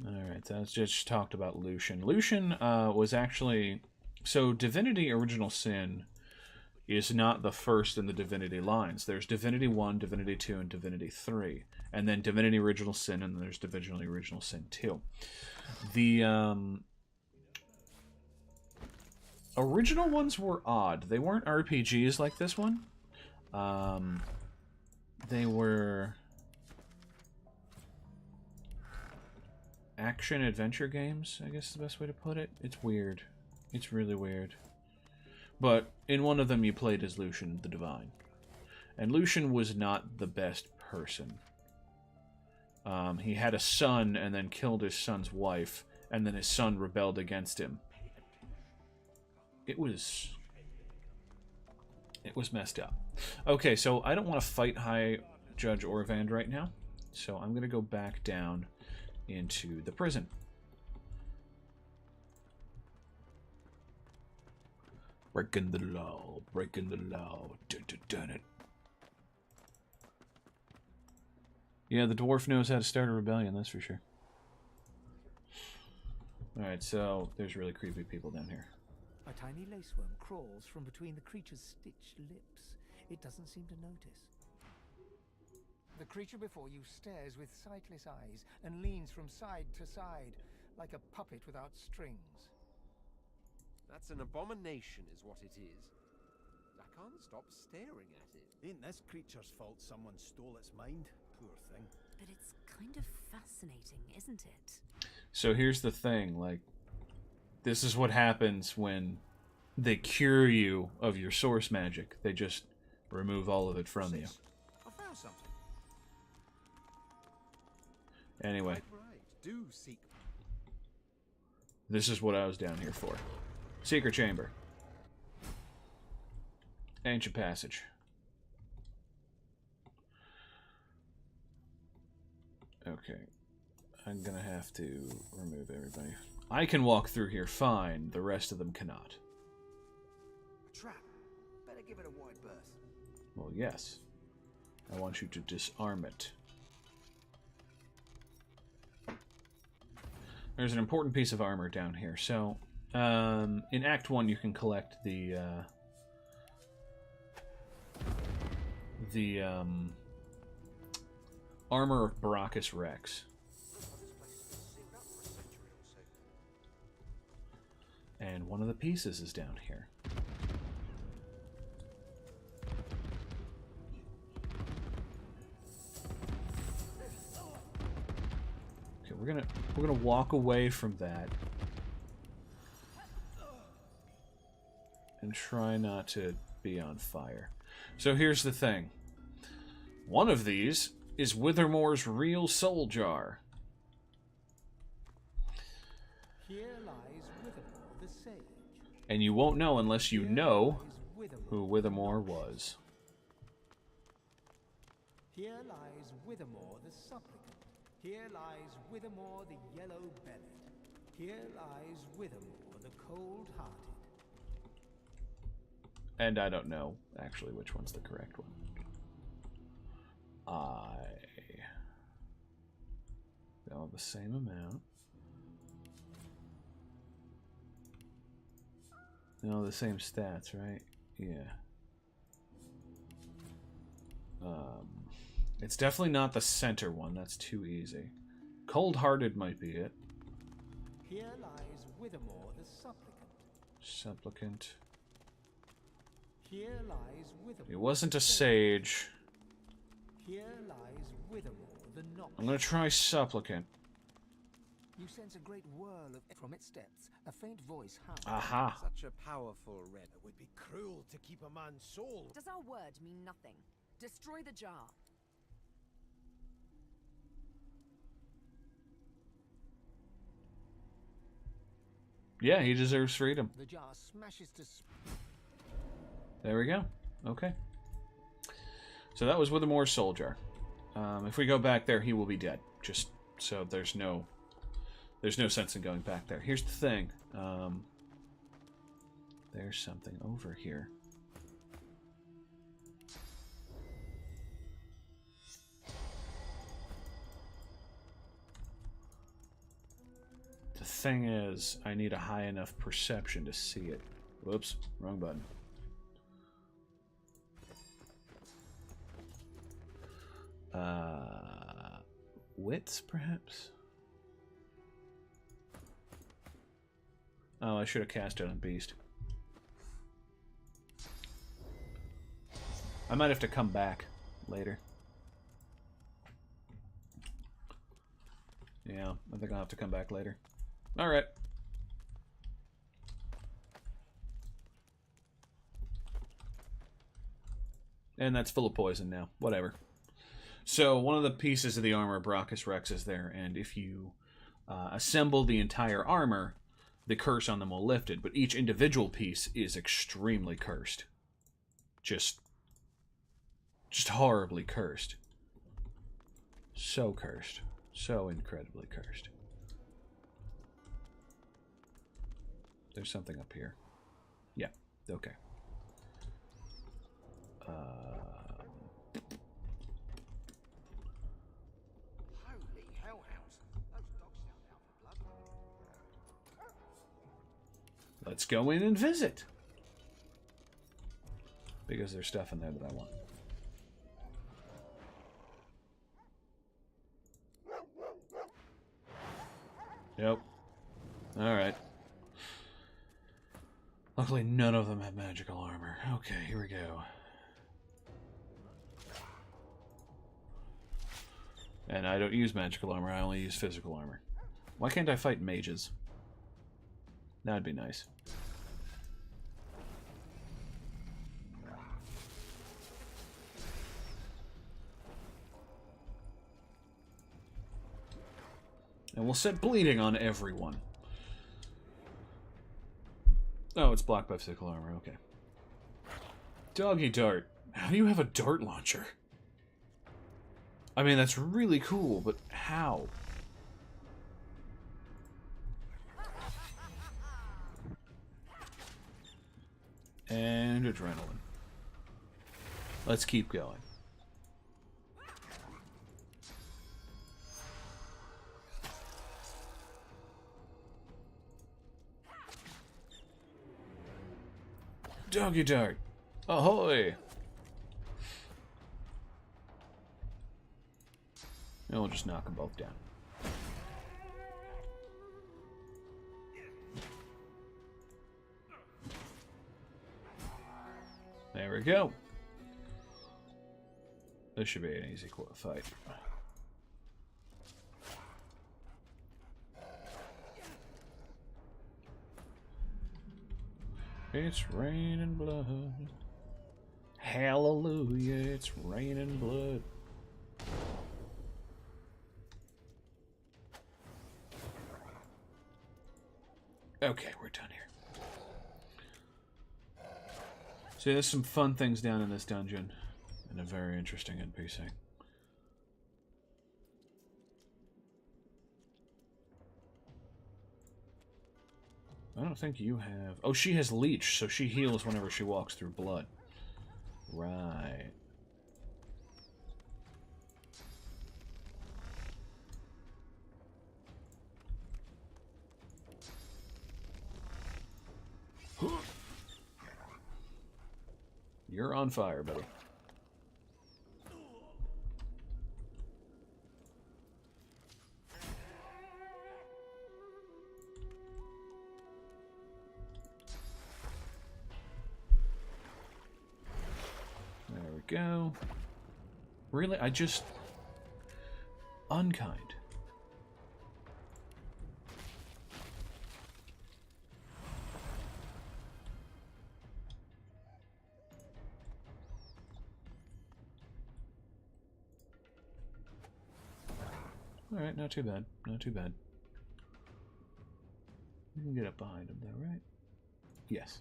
Alright, so let's just talked about Lucian. Lucian was actually... So, Divinity Original Sin is not the first in the Divinity lines. There's Divinity 1, Divinity 2, and Divinity 3. And then Divinity Original Sin, and then there's Divinity Original Sin 2. The original ones were odd. They weren't RPGs like this one. They were action-adventure games, I guess is the best way to put it. It's weird. It's really weird. But in one of them you played as Lucian the Divine. And Lucian was not the best person. He had a son and then killed his son's wife, and then his son rebelled against him. It was messed up. Okay, so I don't want to fight High Judge Orvand right now, so I'm going to go back down into the prison. Breaking the law, breaking the law. Dun it. Yeah, the dwarf knows how to start a rebellion, that's for sure. Alright, so there's really creepy people down here. A tiny laceworm crawls from between the creature's stitched lips. It doesn't seem to notice. The creature before you stares with sightless eyes and leans from side to side, like a puppet without strings. That's an abomination, is what it is. I can't stop staring at it. Ain't this creature's fault someone stole its mind? Poor thing. But it's kind of fascinating, isn't it? So here's the thing, like, this is what happens when they cure you of your source magic. They just remove all of it from you. I found something. Anyway. Right. Do seek. This is what I was down here for. Secret chamber. Ancient passage. Okay. I'm gonna have to remove everybody. I can walk through here fine, the rest of them cannot. A trap. Better give it a wide berth. Well, yes. I want you to disarm it. There's an important piece of armor down here. So, in Act 1 you can collect the armor of Baracus Rex. And one of the pieces is down here. Okay, we're gonna walk away from that and try not to be on fire. So here's the thing. One of these is Withermore's real soul jar. Here lies Withermore the sage. And you won't know unless you know who Withermore was. Here lies Withermore the supplicant. Here lies Withermore the yellow-bellied. Here lies Withermore the cold-hearted. And I don't know, actually, which one's the correct one. They all have the same amount. They all have the same stats, right? Yeah. It's definitely not the center one. That's too easy. Cold-hearted might be it. Here lies Withermore the supplicant. Supplicant. Here lies Withermore. It wasn't a sage. Here lies Withermore the noxious. I'm gonna try supplicant. You sense a great whirl from its depths. A faint voice howls. Aha. Such a powerful red. It would be cruel to keep a man's soul. Does our word mean nothing? Destroy the jar. Yeah, he deserves freedom. The jar smashes to... There we go. Okay. So that was Withermore's soul jar. If we go back there, he will be dead. Just so there's no sense in going back there. Here's the thing. There's something over here. The thing is, I need a high enough perception to see it. Whoops, wrong button. Wits, perhaps? Oh, I should have cast it on Beast. I might have to come back later. Yeah, I think I'll have to come back later. Alright. And that's full of poison now. Whatever. So, one of the pieces of the armor, Baracus Rex, is there, and if you assemble the entire armor, the curse on them will lift it, but each individual piece is extremely cursed. Just horribly cursed. So cursed. So incredibly cursed. There's something up here. Yeah. Okay. Holy hellhounds. Those dogs sound out for blood. Let's go in and visit. Because there's stuff in there that I want. Yep. Alright. Luckily, none of them have magical armor. Okay, here we go. And I don't use magical armor, I only use physical armor. Why can't I fight mages? That'd be nice. And we'll set bleeding on everyone. Oh, it's blocked by physical armor, okay. Doggy dart. How do you have a dart launcher? I mean, that's really cool, but how? And adrenaline. Let's keep going. Doggy dart. Ahoy! And we'll just knock them both down. There we go. This should be an easy fight. It's raining blood. Hallelujah, it's raining blood. Okay, we're done here. So there's some fun things down in this dungeon. And a very interesting NPC. I don't think you have... Oh, she has leech, so she heals whenever she walks through blood. Right. You're on fire, buddy. There we go. Really? I just... Unkind. Alright, not too bad. Not too bad. You can get up behind him though, right? Yes.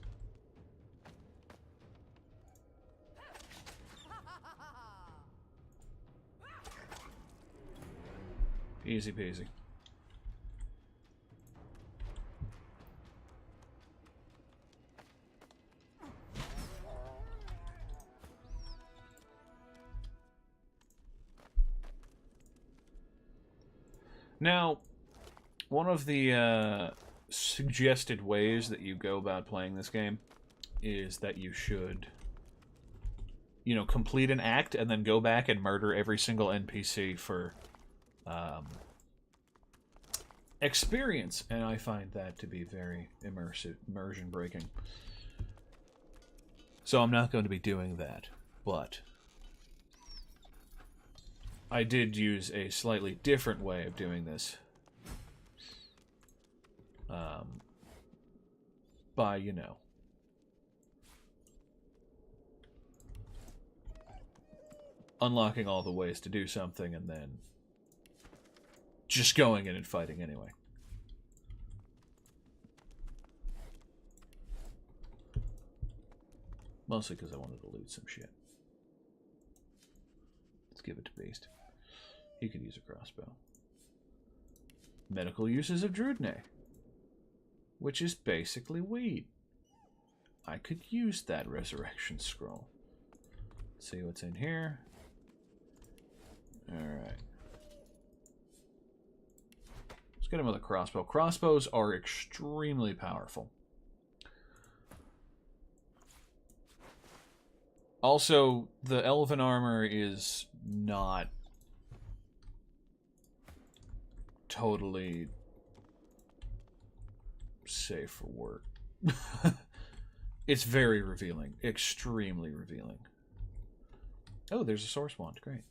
Easy peasy. Now, one of the suggested ways that you go about playing this game is that you should, you know, complete an act and then go back and murder every single NPC for experience, and I find that to be very immersion breaking. So I'm not going to be doing that, but I did use a slightly different way of doing this. By, you know, unlocking all the ways to do something and then just going in and fighting anyway. Mostly because I wanted to loot some shit. Let's give it to Beast. He could use a crossbow. Medical uses of Drudne, which is basically weed. I could use that resurrection scroll. Let's see what's in here. Alright. Let's get him with a crossbow. Crossbows are extremely powerful. Also, the elven armor is not totally safe for work. It's very revealing. Extremely revealing. Oh, there's a source wand. Great.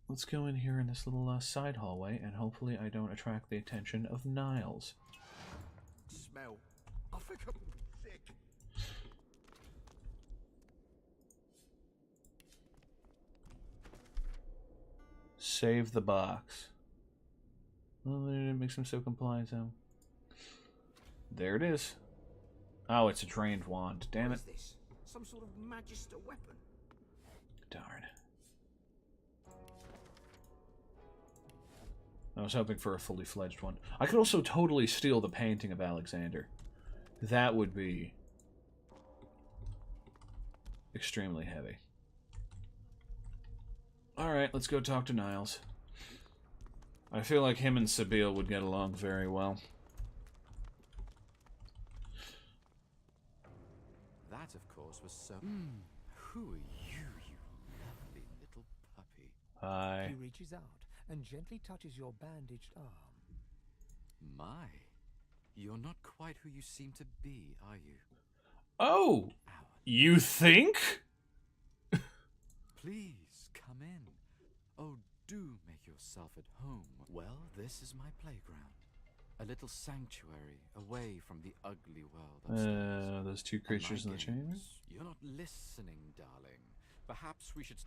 Let's go in here in this little side hallway, and hopefully I don't attract the attention of Niles. Smell. I think I'm sick. Save the box. Well, it makes him so compliant, though. There it is. Oh, it's a drained wand. Damn it. What is this? Some sort of magister weapon? Darn. I was hoping for a fully fledged one. I could also totally steal the painting of Alexander. That would be extremely heavy. Alright, let's go talk to Niles. I feel like him and Sabine would get along very well. That, of course, was so... Who are you, you lovely little puppy? Hi. He reaches out and gently touches your bandaged arm. My, you're not quite who you seem to be, are you? Oh! You think? Please, come in. Oh, do make yourself at home. Well, this is my playground. A little sanctuary away from the ugly world upstairs. Those two creatures in the chamber? You're not listening, darling. Perhaps we should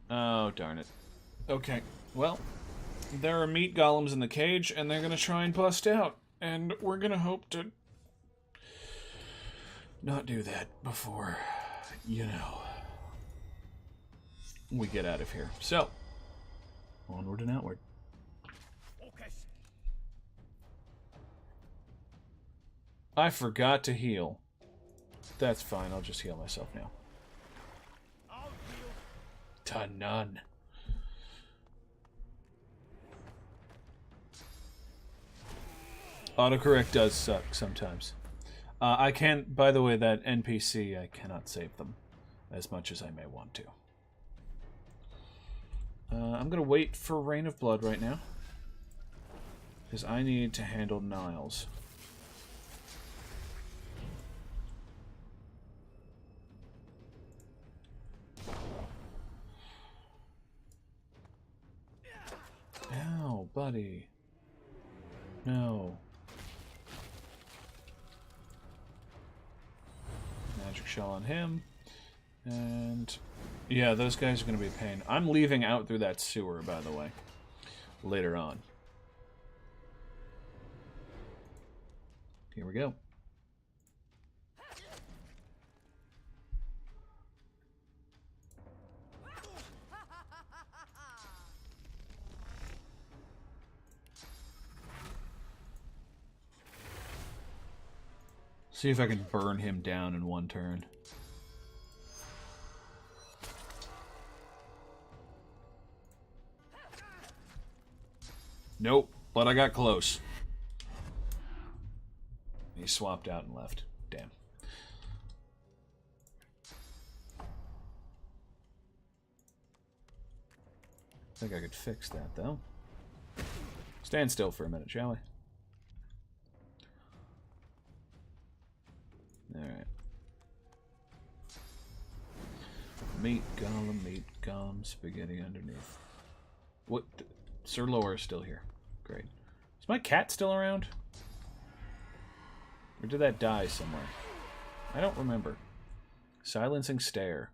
come. Oh, darn it. Okay, well, there are meat golems in the cage, and they're gonna try and bust out. And we're gonna hope to not do that before, you know, we get out of here. So, onward and outward. I forgot to heal. That's fine, I'll just heal myself now. To none. Autocorrect does suck sometimes. I can't, by the way, that NPC, I cannot save them as much as I may want to. I'm going to wait for Rain of Blood right now, because I need to handle Niles. Ow, buddy. No. Magic shell on him. And yeah, those guys are going to be a pain. I'm leaving out through that sewer, by the way, later on. Here we go. See if I can burn him down in one turn. Nope, but I got close. He swapped out and left. Damn. I think I could fix that, though. Stand still for a minute, shall we? Alright. Meat golem, spaghetti underneath. What? Sir Lower is still here. Great. Is my cat still around? Or did that die somewhere? I don't remember. Silencing stare.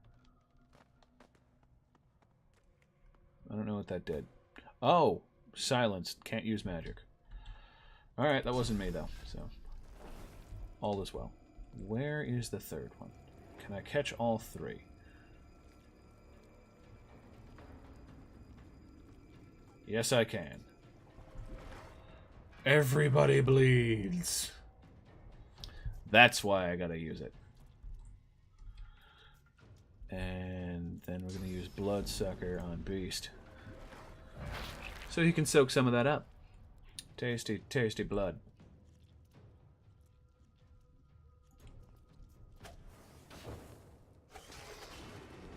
I don't know what that did. Oh! Silenced. Can't use magic. Alright, that wasn't me, though. So, all is well. Where is the third one? Can I catch all three? Yes, I can. Everybody bleeds. That's why I gotta use it. And then we're gonna use Bloodsucker on Beast. So he can soak some of that up. Tasty, tasty blood.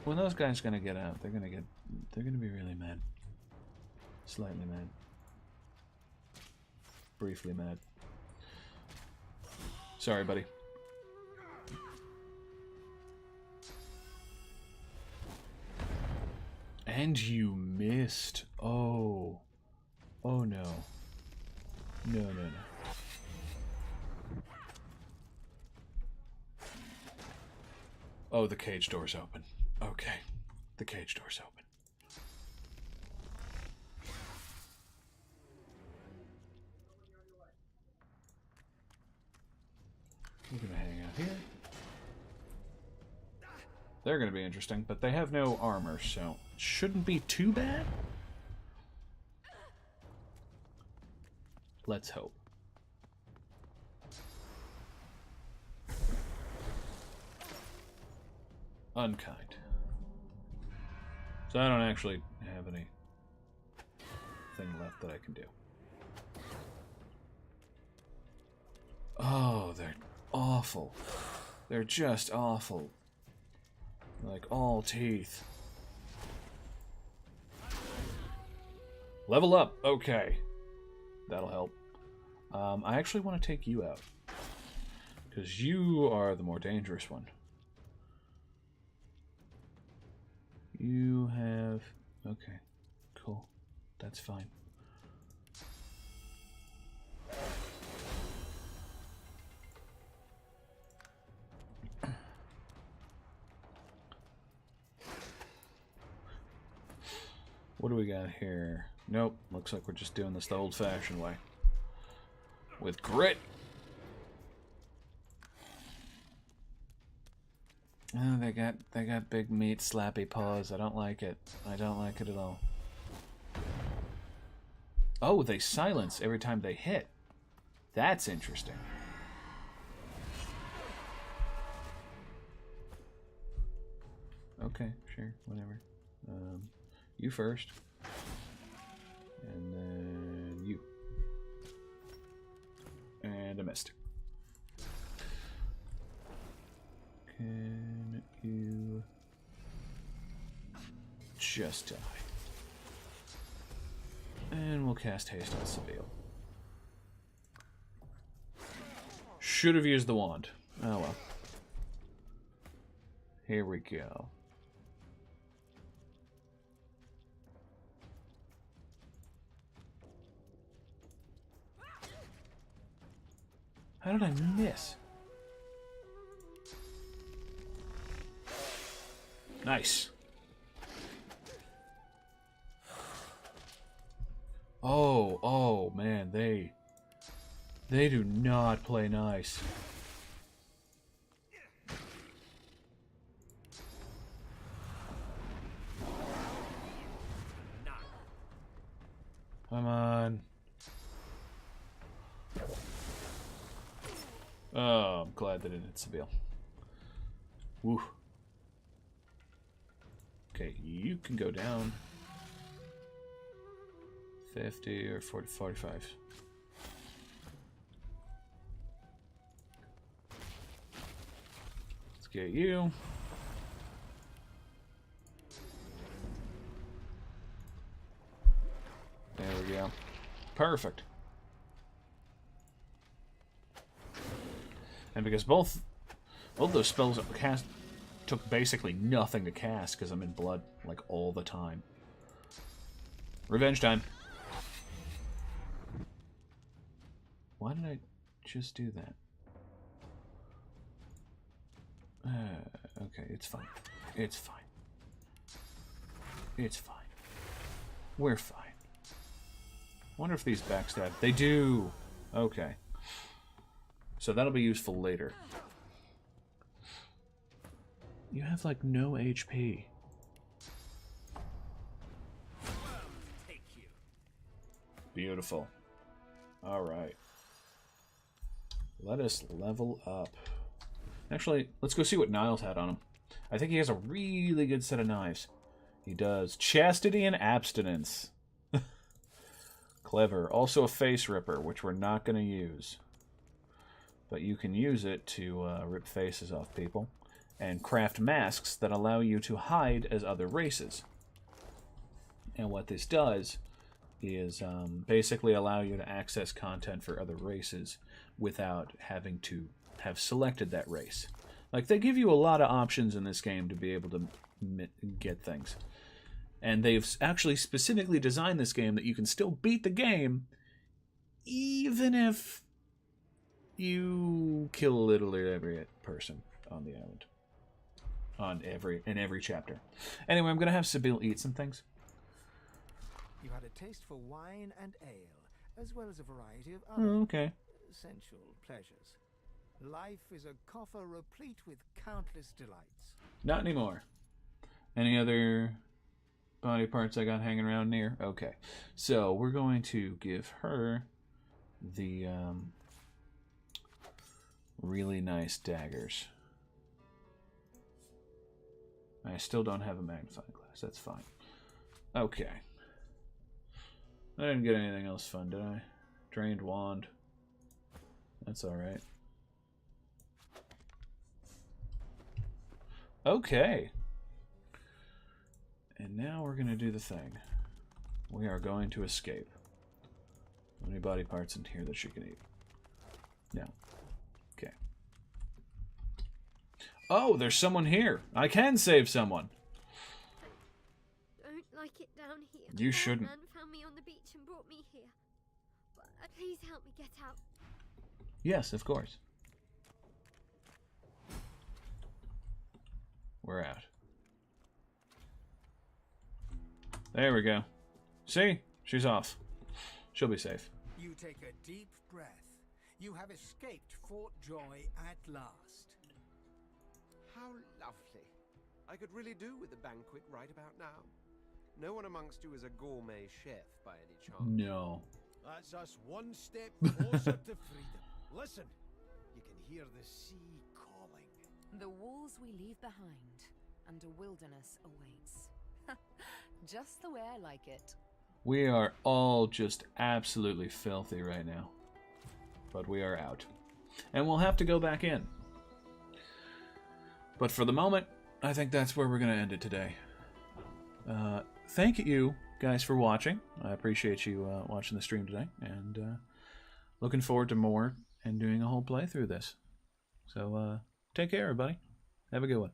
When those guys gonna get out, they're gonna be really mad. Slightly mad. Briefly mad. Sorry, buddy. And you missed. Oh. Oh no. No, no, no. Oh, the cage door's open. Okay. The cage door's open. We're gonna hang out here. They're gonna be interesting, but they have no armor, so it shouldn't be too bad. Let's hope. Unkind. So I don't actually have any thing left that I can do. Oh, they're awful. They're just awful. Like all teeth. Level up. Okay. That'll help. I actually want to take you out. Because you are the more dangerous one. You have... Okay. Cool. That's fine. What do we got here? Nope. Looks like we're just doing this the old-fashioned way. With grit. Oh, they got big meat slappy paws. I don't like it. I don't like it at all. Oh, they silence every time they hit. That's interesting. Okay, sure, whatever. You first. And then you. And I missed. Can you just die? And we'll cast haste on Seville. Should have used the wand. Oh well. Here we go. How did I miss? Nice. Oh man, they do not play nice. Come on. Oh, I'm glad that it hit Seville. Woo. Okay, you can go down. 50 or 40, 45. Let's get you. There we go. Perfect. And because both those spells cast took basically nothing to cast because I'm in blood like all the time. Revenge time. Why did I just do that? Okay, it's fine. It's fine. It's fine. We're fine. Wonder if these backstab. They do. Okay. So that'll be useful later. You have like no HP. Beautiful. All right. let us level up. Actually, let's go see what Niles had on him. I think he has a really good set of knives. He does. Chastity and abstinence. Clever. Also a face ripper, which we're not going to use. But you can use it to rip faces off people. And craft masks that allow you to hide as other races. And what this does is basically allow you to access content for other races without having to have selected that race. Like, they give you a lot of options in this game to be able to get things. And they've actually specifically designed this game that you can still beat the game even if you kill literally every person on the island. In every chapter. Anyway, I'm going to have Sibyl eat some things. You had a taste for wine and ale, as well as a variety of other sensual pleasures. Life is a coffer replete with countless delights. Not anymore. Any other body parts I got hanging around near? Okay. So we're going to give her the really nice daggers. I still don't have a magnifying glass. That's fine. Okay. I didn't get anything else fun, did I? Drained wand. That's alright. Okay. And now we're going to do the thing. We are going to escape. Any body parts in here that she can eat? No. Okay. Oh, there's someone here. I can save someone. Don't like it down here. You shouldn't. Man found me on the beach and brought me here. But please help me get out. Yes, of course. We're out. There we go. See? She's off. She'll be safe. You take a deep breath. You have escaped Fort Joy at last. How lovely. I could really do with a banquet right about now. No one amongst you is a gourmet chef by any chance. No. That's us one step closer to freedom. Listen, you can hear the sea calling. The walls we leave behind, and a wilderness awaits. Just the way I like it. We are all just absolutely filthy right now. But we are out. And we'll have to go back in. But for the moment, I think that's where we're going to end it today. Thank you guys for watching. I appreciate you watching the stream today. And looking forward to more and doing a whole playthrough of this. So take care, everybody. Have a good one.